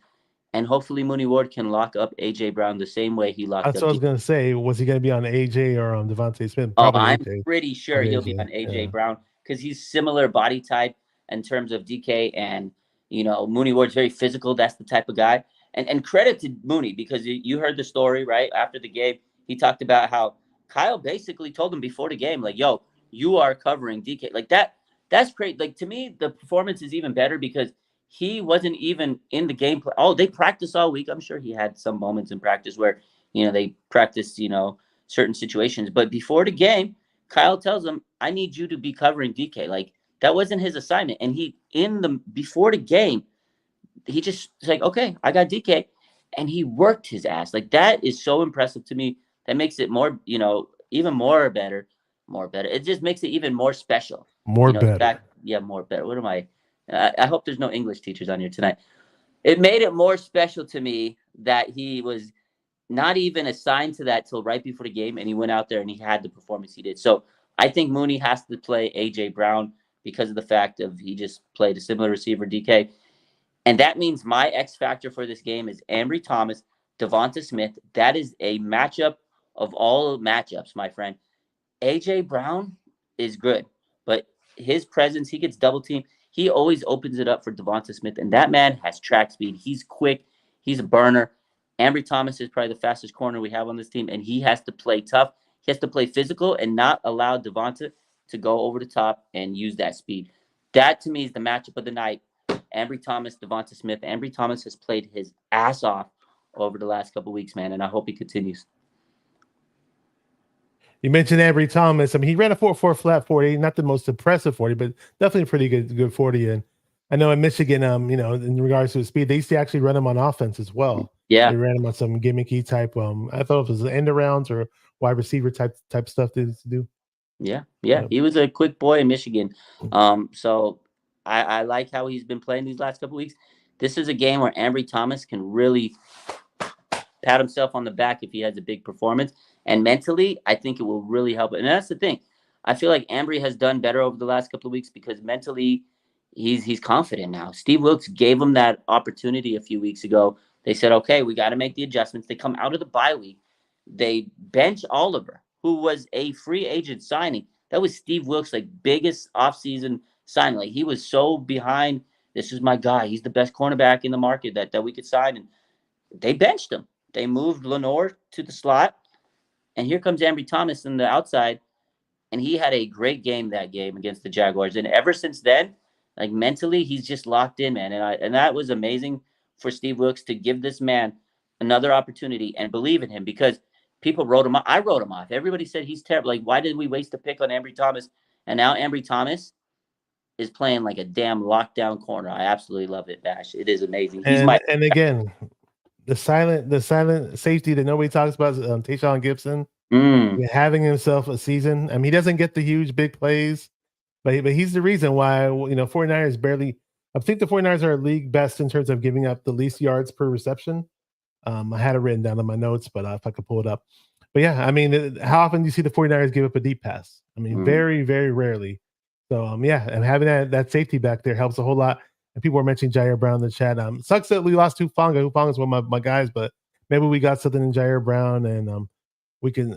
And hopefully Mooney Ward can lock up A.J. Brown the same way he locked up. That's what I was going to say. Was he going to be on A.J. or on Devontae Smith? Probably I'm pretty sure he'll be on A.J. Brown, because he's similar body type in terms of DK. And, Mooney Ward's very physical. That's the type of guy. And credit to Mooney, because you heard the story, right? After the game, he talked about how Kyle basically told him before the game, like, yo, you are covering DK. Like, that's great. Like, to me, the performance is even better because he wasn't even in the game. They practiced all week. I'm sure he had some moments in practice where, they practiced, certain situations. But before the game, Kyle tells him, I need you to be covering DK. Like, that wasn't his assignment. And before the game, he just like, okay, I got DK. And he worked his ass. Like, that is so impressive to me. That makes it more, even more better. It just makes it even more special. More better. More better. What am I? I hope there's no English teachers on here tonight. It made it more special to me that he was not even assigned to that till right before the game, and he went out there and he had the performance he did. So I think Mooney has to play A.J. Brown because of the fact of he just played a similar receiver, DK. And that means my X factor for this game is Ambry Thomas, Devonta Smith. That is a matchup of all matchups, my friend. A.J. Brown is good, but his presence, he gets double teamed. He always opens it up for Devonta Smith, and that man has track speed. He's quick. He's a burner. Ambry Thomas is probably the fastest corner we have on this team, and he has to play tough. He has to play physical and not allow Devonta to go over the top and use that speed. That, to me, is the matchup of the night. Ambry Thomas, Devonta Smith. Ambry Thomas has played his ass off over the last couple of weeks, man, and I hope he continues. You mentioned Ambry Thomas. I mean, he ran a 4.4 flat 40, not the most impressive 40, but definitely a pretty good 40. And I know in Michigan, in regards to his speed, they used to actually run him on offense as well. Yeah, they ran him on some gimmicky type. I thought it was end arounds or wide receiver type stuff they used to do. Yeah. He was a quick boy in Michigan. So I like how he's been playing these last couple of weeks. This is a game where Ambry Thomas can really pat himself on the back if he has a big performance. And mentally, I think it will really help. And that's the thing. I feel like Ambry has done better over the last couple of weeks because mentally he's confident now. Steve Wilkes gave him that opportunity a few weeks ago. They said, okay, we got to make the adjustments. They come out of the bye week. They bench Oliver, who was a free agent signing. That was Steve Wilkes' like biggest offseason signing. Like he was so behind. This is my guy. He's the best cornerback in the market that we could sign. And they benched him. They moved Lenore to the slot. And here comes Ambry Thomas on the outside. And he had a great game that game against the Jaguars. And ever since then, like mentally, he's just locked in, man. And that was amazing for Steve Wilkes to give this man another opportunity and believe in him, because people wrote him off. I wrote him off. Everybody said he's terrible. Like, why did we waste a pick on Ambry Thomas? And now Ambry Thomas is playing like a damn lockdown corner. I absolutely love it, Bash. It is amazing. And again, the silent safety that nobody talks about is Tayshaun Gibson. Having himself a season. I mean, he doesn't get the huge big plays, but he's the reason why 49ers barely. I think the 49ers are league best in terms of giving up the least yards per reception. I had it written down in my notes, but if I could pull it up. But yeah, I mean, how often do you see the 49ers give up a deep pass? I mean, very, very rarely. So yeah, and having that safety back there helps a whole lot. And people were mentioning Jair Brown in the chat. Sucks that we lost Hufanga. Hufanga's one of my guys, but maybe we got something in Jair Brown, and we can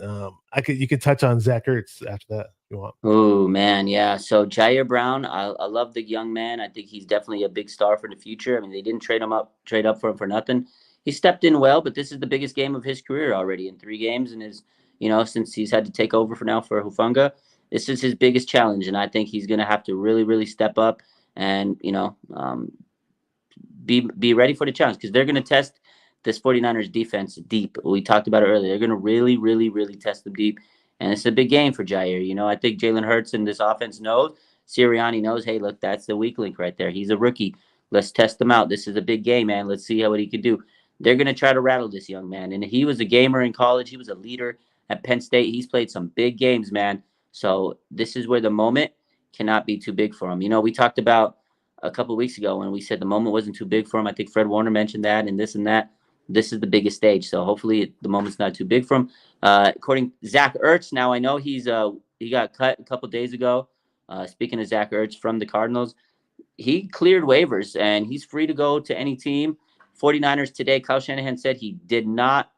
you can touch on Zach Ertz after that if you want. Oh man, yeah. So Jair Brown, I love the young man. I think he's definitely a big star for the future. I mean, they didn't trade up for him for nothing. He stepped in well, but this is the biggest game of his career already in 3 games, and since he's had to take over for Hufanga, this is his biggest challenge, and I think he's going to have to really, really step up and be ready for the challenge, because they're going to test this 49ers defense deep. We talked about it earlier. They're going to really, really, really test them deep. And it's a big game for Jair. I think Jalen Hurts and this offense knows. Sirianni knows, hey, look, that's the weak link right there. He's a rookie. Let's test him out. This is a big game, man. Let's see what he can do. They're going to try to rattle this young man. And he was a gamer in college. He was a leader at Penn State. He's played some big games, man. So this is where the moment cannot be too big for him. We talked about a couple of weeks ago when we said the moment wasn't too big for him. I think Fred Warner mentioned that and this and that. This is the biggest stage, so hopefully the moment's not too big for him. According to Zach Ertz, now I know he got cut a couple days ago. Speaking of Zach Ertz from the Cardinals, he cleared waivers and he's free to go to any team. 49ers today, Kyle Shanahan said he did not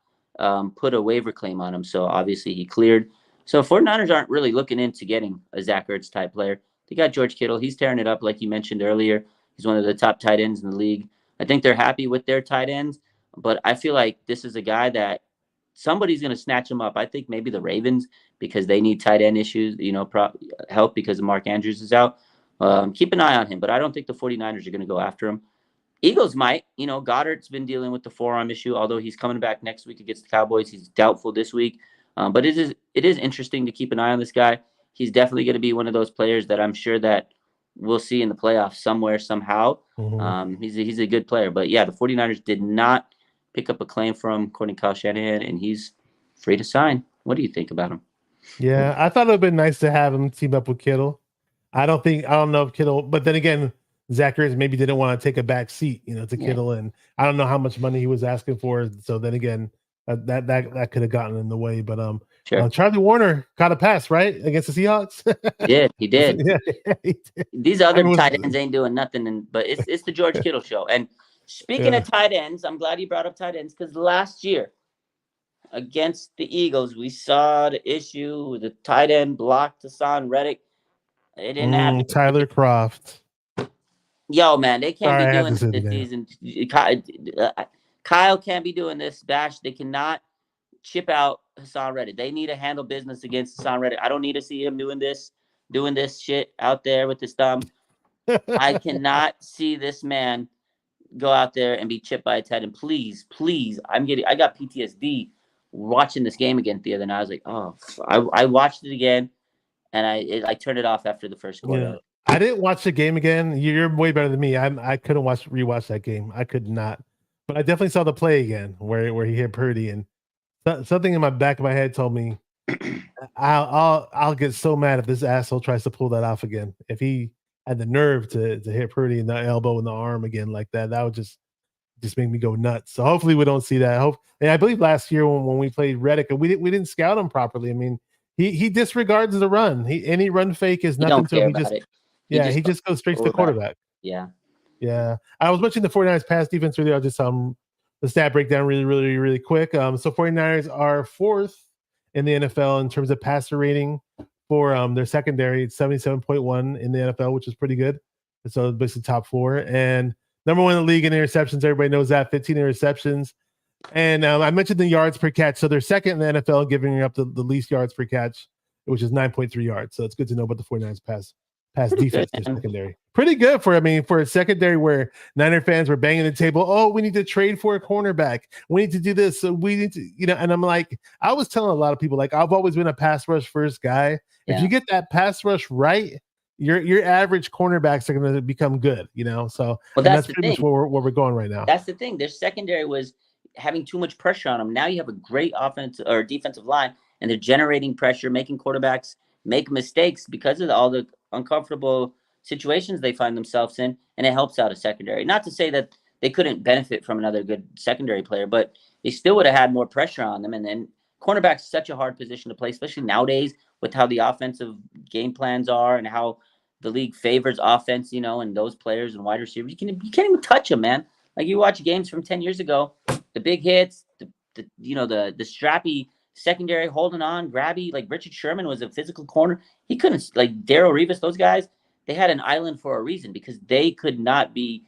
put a waiver claim on him, so obviously he cleared. So 49ers aren't really looking into getting a Zach Ertz type player. They got George Kittle. He's tearing it up like you mentioned earlier. He's one of the top tight ends in the league. I think they're happy with their tight ends. But I feel like this is a guy that somebody's going to snatch him up. I think maybe the Ravens, because they need tight end issues, help because Mark Andrews is out. Keep an eye on him, but I don't think the 49ers are going to go after him. Eagles might. Goddard's been dealing with the forearm issue, although he's coming back next week against the Cowboys. He's doubtful this week. But it is interesting to keep an eye on this guy. He's definitely going to be one of those players that I'm sure that we'll see in the playoffs somewhere, somehow. Mm-hmm. He's a good player. But yeah, the 49ers did not pick up a claim from according to Kyle Shanahan, and he's free to sign. What do you think about him? Yeah, I thought it would have been nice to have him team up with Kittle. I don't know if Kittle, but then again, Zach Ertz maybe didn't want to take a back seat, to Kittle, and I don't know how much money he was asking for. So then again, that could have gotten in the way. But sure. Charlie Warner caught a pass right against the Seahawks. He did. Yeah, he did. These other tight ends ain't doing nothing, but it's the George Kittle show. And speaking of tight ends, I'm glad you brought up tight ends, because last year against the Eagles, we saw the issue with the tight end blocked Hassan Reddick. It didn't happen. Tyler Kroft. Yo, man, they can't be doing this season. Kyle can't be doing this, Bash. They cannot chip out Hassan Reddick. They need to handle business against Hassan Reddick. I don't need to see him doing this shit out there with his thumb. I cannot see this man go out there and be chipped by a tight end. Please. I got PTSD watching this game again the other night. I was like, oh, I watched it again, and I turned it off after the first quarter. Yeah. I didn't watch the game again. You're way better than me. I couldn't rewatch that game. I could not. But I definitely saw the play again where he hit Purdy, and something in my back of my head told me I'll get so mad if this asshole tries to pull that off again. If he had the nerve to hit Purdy in the elbow and the arm again like that, that would just make me go nuts. So hopefully we don't see that. And I believe last year when we played Reddick, we didn't scout him properly. I mean, he disregards the run. Any run fake is nothing to him. He just goes straight to the quarterback. Yeah. Yeah. I was mentioning the 49ers pass defense really. I'll just the stat breakdown really quick. So 49ers are fourth in the NFL in terms of passer rating for their secondary. It's 77.1 in the NFL, which is pretty good. So basically top four. And number one in the league in interceptions. Everybody knows that, 15 interceptions. And I mentioned the yards per catch. So they're second in the NFL, giving up the least yards per catch, which is 9.3 yards. So it's good to know about the 49ers pass Pretty defense good, to secondary. Pretty good for a secondary where Niner fans were banging the table. Oh, we need to trade for a cornerback. We need to do this. So we need to, and I'm like, I was telling a lot of people, like, I've always been a pass rush first guy. Yeah. If you get that pass rush right, your average cornerbacks are going to become good, So that's pretty much where we're going right now. That's the thing. Their secondary was having too much pressure on them. Now you have a great offensive or defensive line, and they're generating pressure, making quarterbacks make mistakes because of all the uncomfortable situations they find themselves in, and it helps out a secondary. Not to say that they couldn't benefit from another good secondary player, but they still would have had more pressure on them. And then cornerback's such a hard position to play, especially nowadays with how the offensive game plans are and how the league favors offense, and those players and wide receivers. You can't even touch them, man. Like you watch games from 10 years ago, the big hits, the strappy secondary holding on, grabby. Like Richard Sherman was a physical corner. He couldn't, like Darrelle Revis, those guys, they had an island for a reason because they could not be,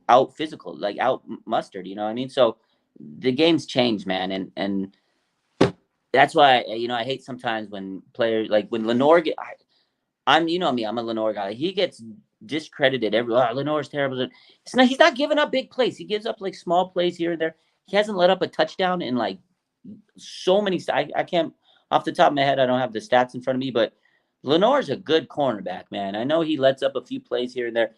out physical, like out mustered. You know what I mean? So the game's changed, man, and that's why I hate sometimes when players like when Lenore get. I'm me. I'm a Lenore guy. He gets discredited. Lenore's terrible. He's not giving up big plays. He gives up like small plays here and there. He hasn't let up a touchdown in like so many. I can't off the top of my head. I don't have the stats in front of me, but Lenore's a good cornerback, man. I know he lets up a few plays here and there.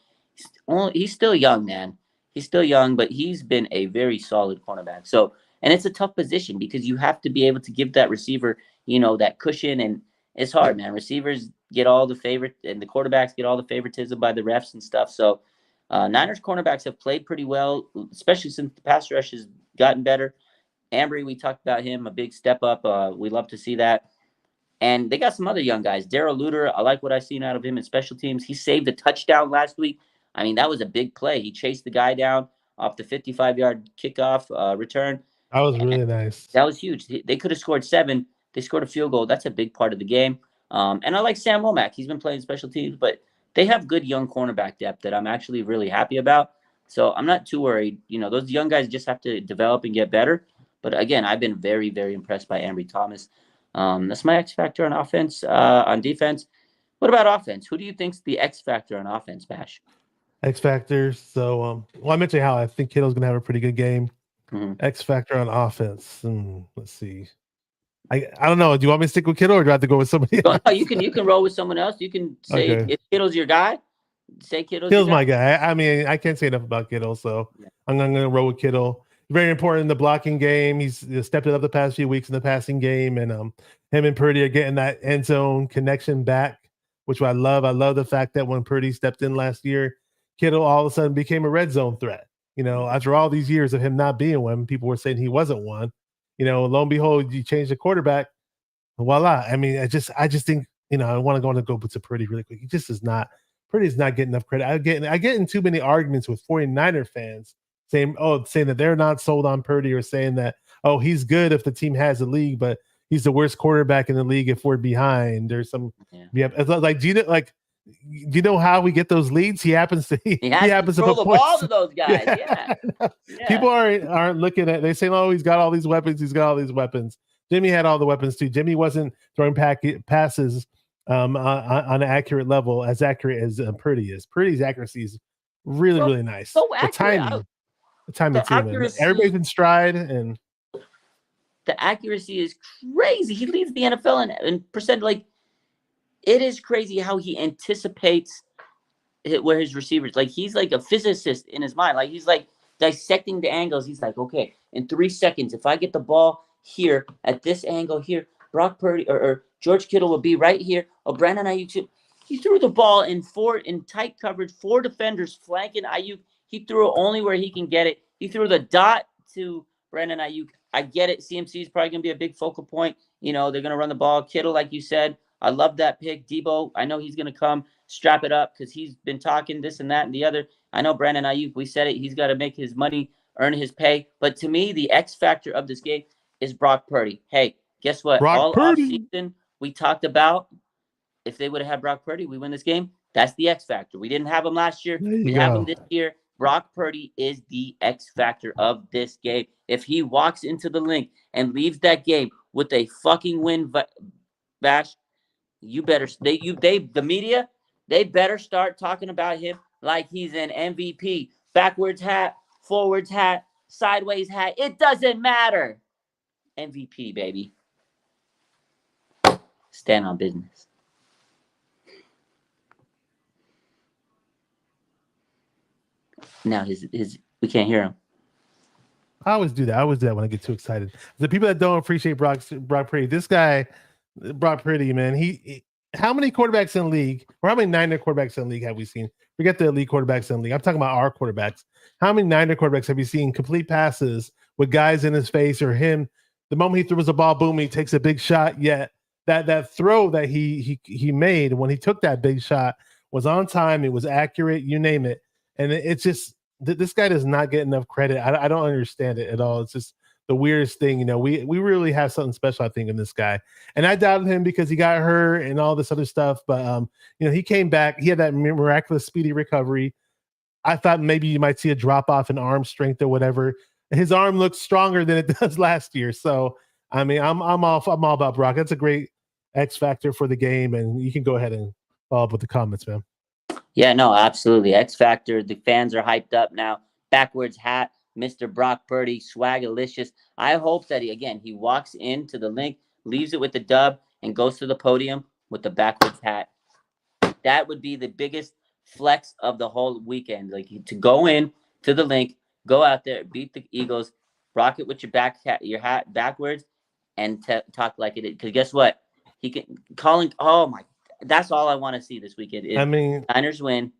He's still young, man. He's still young, but he's been a very solid cornerback. So, and it's a tough position because you have to be able to give that receiver, that cushion, and it's hard, man. Receivers get all the favorite, and the quarterbacks get all the favoritism by the refs and stuff. So, Niners cornerbacks have played pretty well, especially since the pass rush has gotten better. Ambry, we talked about him, a big step up. We love to see that. And they got some other young guys. Darrell Luter, I like what I've seen out of him in special teams. He saved a touchdown last week. I mean, that was a big play. He chased the guy down off the 55-yard kickoff return. That was really nice. That was huge. They could have scored 7. They scored a field goal. That's a big part of the game. And I like Sam Womack. He's been playing special teams, but they have good young cornerback depth that I'm actually really happy about. So I'm not too worried. Those young guys just have to develop and get better. But again, I've been very, very impressed by Ambry Thomas. That's my X factor on offense. On defense, what about offense? Who do you think's the X factor on offense, Bash? X factor. So, I mentioned how I think Kittle's gonna have a pretty good game. Mm-hmm. X factor on offense. Let's see. I don't know. Do you want me to stick with Kittle or do I have to go with somebody else? No, you can roll with someone else. You can say if Kittle's your guy. Say Kittle's my guy. I mean, I can't say enough about Kittle, so yeah. I'm gonna roll with Kittle. Very important in the blocking game. He's stepped it up the past few weeks in the passing game, and him and Purdy are getting that end zone connection back, which I love. I love the fact that when Purdy stepped in last year, Kittle all of a sudden became a red zone threat. After all these years of him not being one, people were saying he wasn't one. Lo and behold, you change the quarterback, voila. I mean, I just think, I want to go to Purdy really quick. He just is not. Purdy is not getting enough credit. I get in too many arguments with 49er fans saying that they're not sold on Purdy or saying that, he's good if the team has a lead, but he's the worst quarterback in the league if we're behind. There's some, it's like, do you know how we get those leads? He happens to throw the ball to those guys. Yeah. People aren't looking at. They say, he's got all these weapons. He's got all these weapons. Jimmy had all the weapons too. Jimmy wasn't throwing passes on an accurate level, as accurate as Purdy is. Purdy's accuracy is really, really nice. So accurate. The timing too. Everybody's in stride, and the accuracy is crazy. He leads the NFL in percent. Like, it is crazy how he anticipates where his receivers. Like, he's like a physicist in his mind. Like, he's like dissecting the angles. He's like, okay, in 3 seconds, if I get the ball here at this angle here, Brock Purdy or George Kittle will be right here. Brandon Ayuk. He threw the ball in tight coverage, 4 defenders flanking Ayuk. He threw it only where he can get it. He threw the dot to Brandon Ayuk. I get it. CMC is probably going to be a big focal point. They're going to run the ball. Kittle, like you said, I love that pick. Debo, I know he's going to come. strap it up because he's been talking this and that and the other. I know Brandon Ayuk, we said it. He's got to make his money, earn his pay. But to me, the X factor of this game is Brock Purdy. Hey, guess what? Brock All Purdy. offseason, we talked about if they would have had Brock Purdy, we win this game. That's the X factor. We didn't have him last year. We didn't have him this year. Brock Purdy is the X factor of this game. If he walks into the link and leaves that game with a fucking win, Bash, you better the media, they better start talking about him like he's an MVP. Backwards hat, forwards hat, sideways hat. It doesn't matter. MVP, baby. Stand on business. Now his we can't hear him. I always do that. I always do that when I get too excited. The people that don't appreciate Brock Purdy, this guy, Brock Purdy, man, he how many quarterbacks in the league, or how many Niner quarterbacks in the league have we seen? Forget the elite quarterbacks in the league. I'm talking about our quarterbacks. How many Niner quarterbacks have you seen complete passes with guys in his face or him? The moment he throws the ball, boom, he takes a big shot. Yet that throw that he made when he took that big shot was on time. It was accurate. You name it. And it's just this guy does not get enough credit. I don't understand it at all. It's just the weirdest thing. You know, we really have something special, I think, in this guy. And I doubted him because he got hurt and all this other stuff. But you know, he came back. He had that miraculous speedy recovery. I thought maybe you might see a drop off in arm strength or whatever. His arm looks stronger than it does last year. So I mean, I'm all about Brock. That's a great X factor for the game. And you can go ahead and follow up with the comments, man. Yeah, no, absolutely. X Factor. The fans are hyped up now. Backwards hat, Mr. Brock Purdy, swagalicious. I hope that he walks into the link, leaves it with the dub, and goes to the podium with the backwards hat. That would be the biggest flex of the whole weekend. Like to go in to the link, go out there, beat the Eagles, rock it with your hat backwards, and talk like it is. Because guess what? He can calling. Oh my. That's all I want to see this weekend. Is Niners win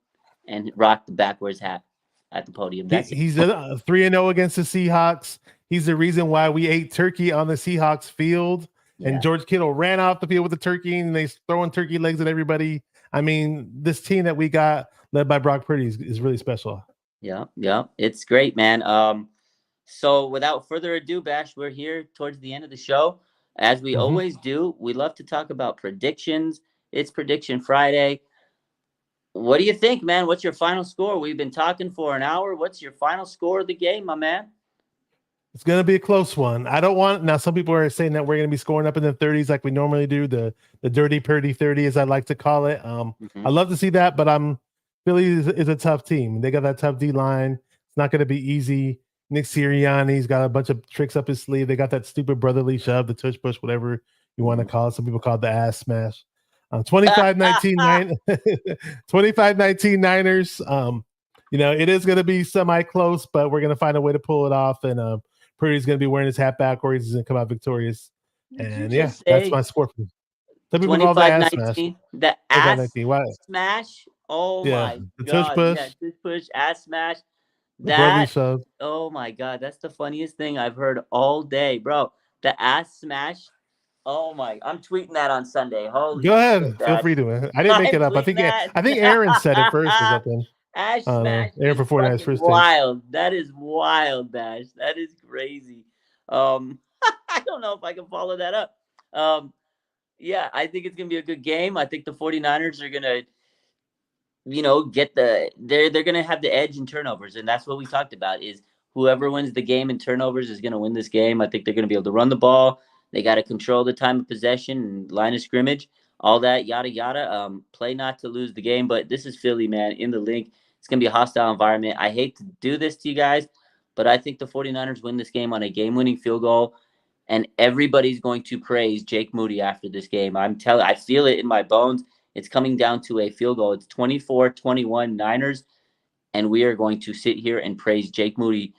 and rock the backwards hat at the podium. He's 3-0 against the Seahawks. He's the reason why we ate turkey on the Seahawks field. Yeah. And George Kittle ran off the field with the turkey, and they throwing turkey legs at everybody. I mean, this team that we got led by Brock Purdy is really special. Yeah, it's great, man. So without further ado, Bash, we're here towards the end of the show. As we always do, we love to talk about predictions. It's Prediction Friday. What do you think, man? What's your final score? We've been talking for an hour. What's your final score of the game, my man? It's going to be a close one. I don't want – now some people are saying that we're going to be scoring up in the 30s like we normally do, the dirty Purdy 30, as I like to call it. I love to see that, but Philly is a tough team. They got that tough D-line. It's not going to be easy. Nick Sirianni's got a bunch of tricks up his sleeve. They got that stupid brotherly shove, the tush push, whatever you want to call it. Some people call it the ass smash. 25-19 25-19 Niners. You know, it is going to be semi-close, but we're going to find a way to pull it off. And Purdy's going to be wearing his hat backwards. He's going to come out victorious. And yeah, that's my score. Some people call that ass smash. The ass smash. Oh my the god! Tush push. Yeah, tush push, ass smash. Oh my god, that's the funniest thing I've heard all day, bro. The ass smash. Oh my! I'm tweeting that on Sunday. Holy! Go ahead. Feel free to. I didn't make it up. I think Aaron said it first or something. Ash smash. Aaron for 49ers first. Wild. That is wild, Bash. That is crazy. I don't know if I can follow that up. Yeah, I think it's gonna be a good game. I think the 49ers are gonna, they're gonna have the edge in turnovers, and that's what we talked about. Is whoever wins the game in turnovers is gonna win this game. I think they're gonna be able to run the ball. They got to control the time of possession and line of scrimmage, all that, yada, yada. Play not to lose the game, but this is Philly, man, in the link. It's going to be a hostile environment. I hate to do this to you guys, but I think the 49ers win this game on a game-winning field goal, and everybody's going to praise Jake Moody after this game. I feel it in my bones. It's coming down to a field goal. It's 24-21 Niners, and we are going to sit here and praise Jake Moody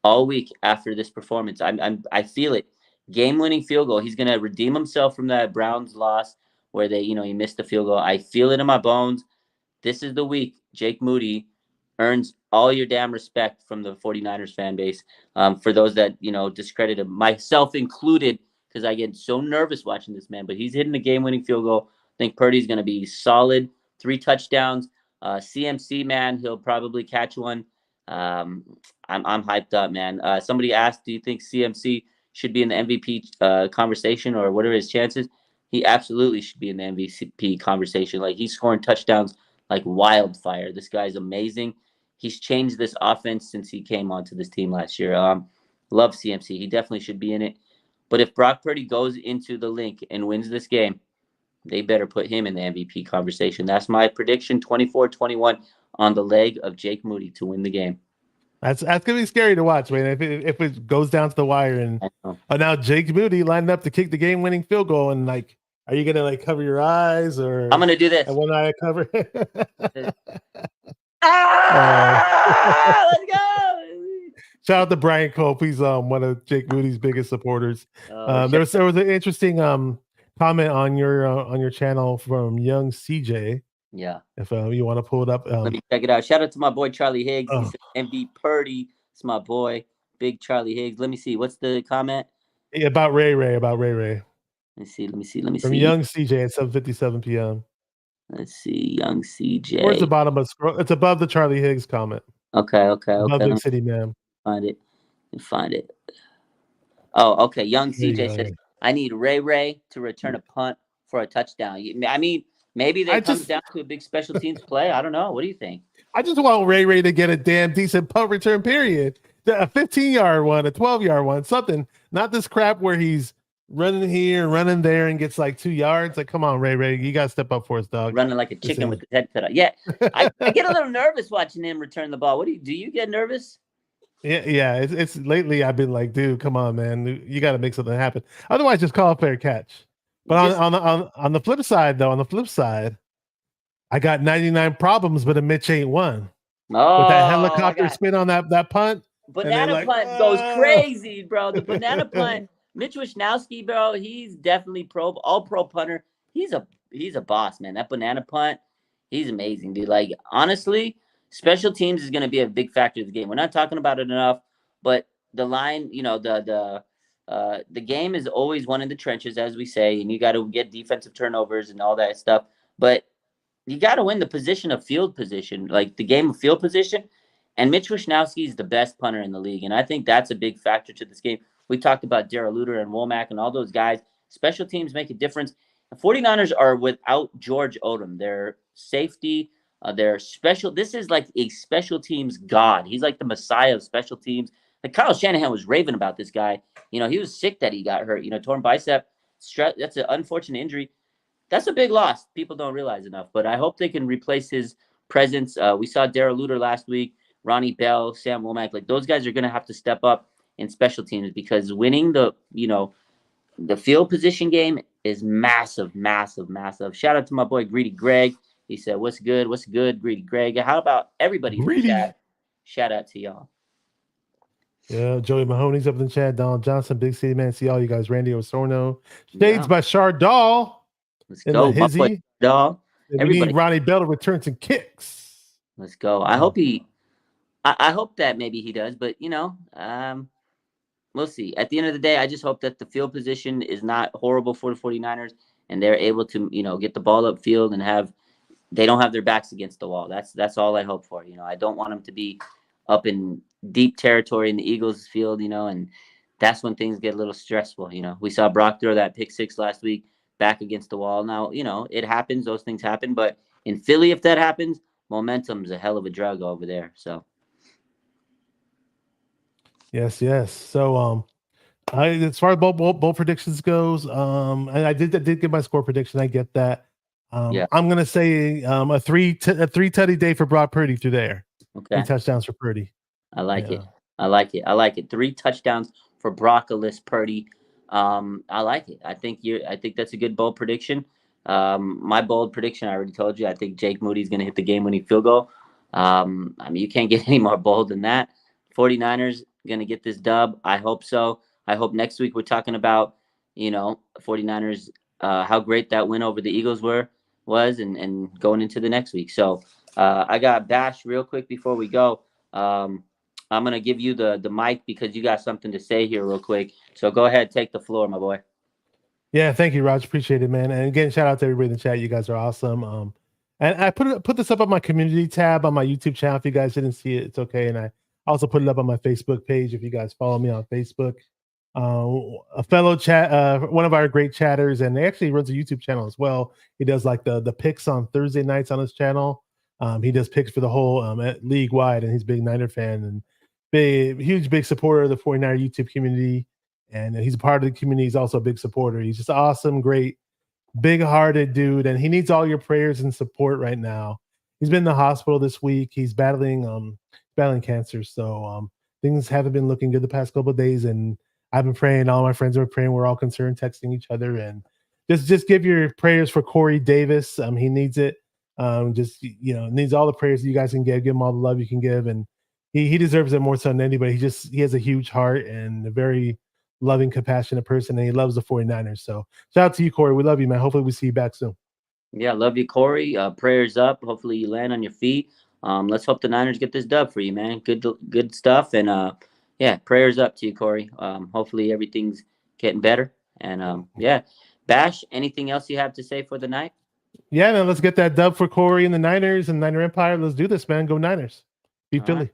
all week after this performance. I feel it. Game-winning field goal. He's going to redeem himself from that Browns loss where he missed the field goal. I feel it in my bones. This is the week Jake Moody earns all your damn respect from the 49ers fan base. For those that, discredit him, myself included, because I get so nervous watching this man. But he's hitting the game-winning field goal. I think Purdy's going to be solid 3 touchdowns. CMC, man, he'll probably catch one. I'm hyped up, man. Somebody asked, do you think CMC should be in the MVP conversation, or what are his chances? He absolutely should be in the MVP conversation. Like, he's scoring touchdowns like wildfire. This guy's amazing. He's changed this offense since he came onto this team last year. Love CMC. He definitely should be in it. But if Brock Purdy goes into the link and wins this game, they better put him in the MVP conversation. That's my prediction, 24-21 on the leg of Jake Moody to win the game. That's gonna be scary to watch, man. If it goes down to the wire and now Jake Moody lined up to kick the game-winning field goal, and like, are you gonna like cover your eyes, or I'm gonna do this? One eye cover. Let's go! Shout out to Brian Cope. He's one of Jake Moody's biggest supporters. There was an interesting comment on your channel from Young CJ. Yeah. If you want to pull it up, let me check it out. Shout out to my boy Charlie Higgs. He said MV Purdy. It's my boy, big Charlie Higgs. Let me see. What's the comment? About Ray Ray. Let me see. From Young CJ at 7:57 p.m. Let's see, Young CJ. Where's the bottom of scroll? It's above the Charlie Higgs comment. Okay. Above Big City Man. Find it. Oh, okay. Young CJ says, I need Ray to return a punt for a touchdown. I mean, maybe that comes down to a big special teams play. I don't know. What do you think? I just want Ray to get a damn decent punt return, period. A 15-yard one, a 12-yard one, something. Not this crap where he's running here, running there, and gets like 2 yards. Like, come on, Ray, you gotta step up for us, dog. Running like a chicken with his head cut off. Yeah, I get a little nervous watching him return the ball. Do you get nervous? Yeah. It's lately I've been like, dude, come on, man, you got to make something happen. Otherwise, just call a fair catch. But on the flip side, I got 99 problems, but a Mitch ain't one. Oh, with that helicopter spin on that punt. Banana punt goes crazy, bro. The banana punt. Mitch Wishnowsky, bro, he's definitely all pro punter. He's a boss, man. That banana punt, he's amazing, dude. Like, honestly, special teams is going to be a big factor of the game. We're not talking about it enough, but the line, the game is always won in the trenches, as we say, and you got to get defensive turnovers and all that stuff. But you got to win the position of field position, like the game of field position. And Mitch Wishnowsky is the best punter in the league, and I think that's a big factor to this game. We talked about Darrell Luter and Womack and all those guys. Special teams make a difference. The 49ers are without George Odom. Their safety, their special. This is like a special teams god. He's like the messiah of special teams. Like, Kyle Shanahan was raving about this guy. He was sick that he got hurt. Torn bicep. That's an unfortunate injury. That's a big loss. People don't realize enough. But I hope they can replace his presence. We saw Darrell Luter last week. Ronnie Bell, Sam Womack. Like, those guys are going to have to step up in special teams, because winning the field position game is massive. Shout out to my boy Greedy Greg. He said, what's good, Greedy Greg? How about everybody in the chat? Shout out to y'all. Yeah, Joey Mahoney's up in the chat. Donald Johnson, Big City Man. See all you guys. Randy Osorno. Shades by Shardall. Let's go, my boy Doll. We need Ronnie Bell to return some kicks. Let's go. I hope I hope that maybe he does, but we'll see. At the end of the day, I just hope that the field position is not horrible for the 49ers, and they're able to, get the ball upfield and they don't have their backs against the wall. That's all I hope for. I don't want them to be up in deep territory in the Eagles field, and that's when things get a little stressful. We saw Brock throw that pick six last week back against the wall. Now, it happens. Those things happen. But in Philly, if that happens, momentum's a hell of a drug over there. So. Yes. So, as far as bowl predictions goes, and I did get my score prediction. I get that. I'm gonna say a three tutty day for Brock Purdy through there. Okay. 3 touchdowns for Purdy. I like it. 3 touchdowns for Broccolus Purdy. I like it. I think that's a good bold prediction. My bold prediction, I already told you. I think Jake Moody's gonna hit the game-winning field goal. You can't get any more bold than that. 49ers going to get this dub. I hope so. I hope next week we're talking about, 49ers, how great that win over the Eagles was and going into the next week. So I got Bash real quick before we go. I'm going to give you the mic because you got something to say here real quick. So go ahead, take the floor, my boy. Yeah, thank you, Raj. Appreciate it, man. And again, shout out to everybody in the chat. You guys are awesome. And I put this up on my community tab on my YouTube channel. If you guys didn't see it, it's okay. And I also put it up on my Facebook page if you guys follow me on Facebook. A fellow one of our great chatters, and he actually runs a YouTube channel as well. He does like the picks on Thursday nights on his channel. He does picks for the whole league wide, and he's a big Niner fan and big supporter of the 49er YouTube community. And he's a part of the community. He's also a big supporter. He's just awesome, great, big-hearted dude, and he needs all your prayers and support right now. He's been in the hospital this week. He's battling cancer, so things haven't been looking good the past couple of days. And I've been praying. All my friends are praying. We're all concerned, texting each other, and just give your prayers for Corey Davis. He needs it. Needs all the prayers that you guys can give. Give him all the love you can give, and he deserves it more so than anybody. He has a huge heart and a very loving, compassionate person, and he loves the 49ers. So shout out to you, Corey. We love you, man. Hopefully we see you back soon. Yeah, love you, Corey. Prayers up. Hopefully you land on your feet. Let's hope the Niners get this dub for you, man. Good stuff. And yeah, prayers up to you, Corey. Hopefully everything's getting better. And yeah, Bash, anything else you have to say for the night? Yeah, man, let's get that dub for Corey and the Niners and Niner Empire. Let's do this, man. Go Niners. Beat Philly. Right.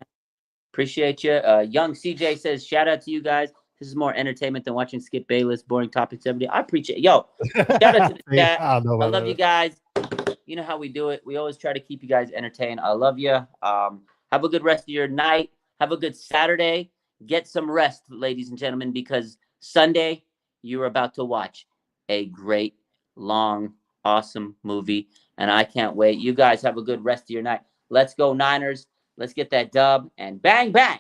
Appreciate you. Young CJ says, shout out to you guys. This is more entertainment than watching Skip Bayless, Boring Topics every day. I appreciate it. Yo, shout out to the chat. I love you guys. You know how we do it. We always try to keep you guys entertained. I love you. Have a good rest of your night. Have a good Saturday. Get some rest, ladies and gentlemen, because Sunday you're about to watch a great, long, awesome movie, and I can't wait. You guys have a good rest of your night. Let's go Niners. Let's get that dub, and bang, bang.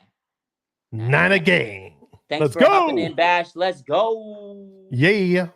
Niner gang. Thanks for hopping in, Bash. Let's go. Yeah.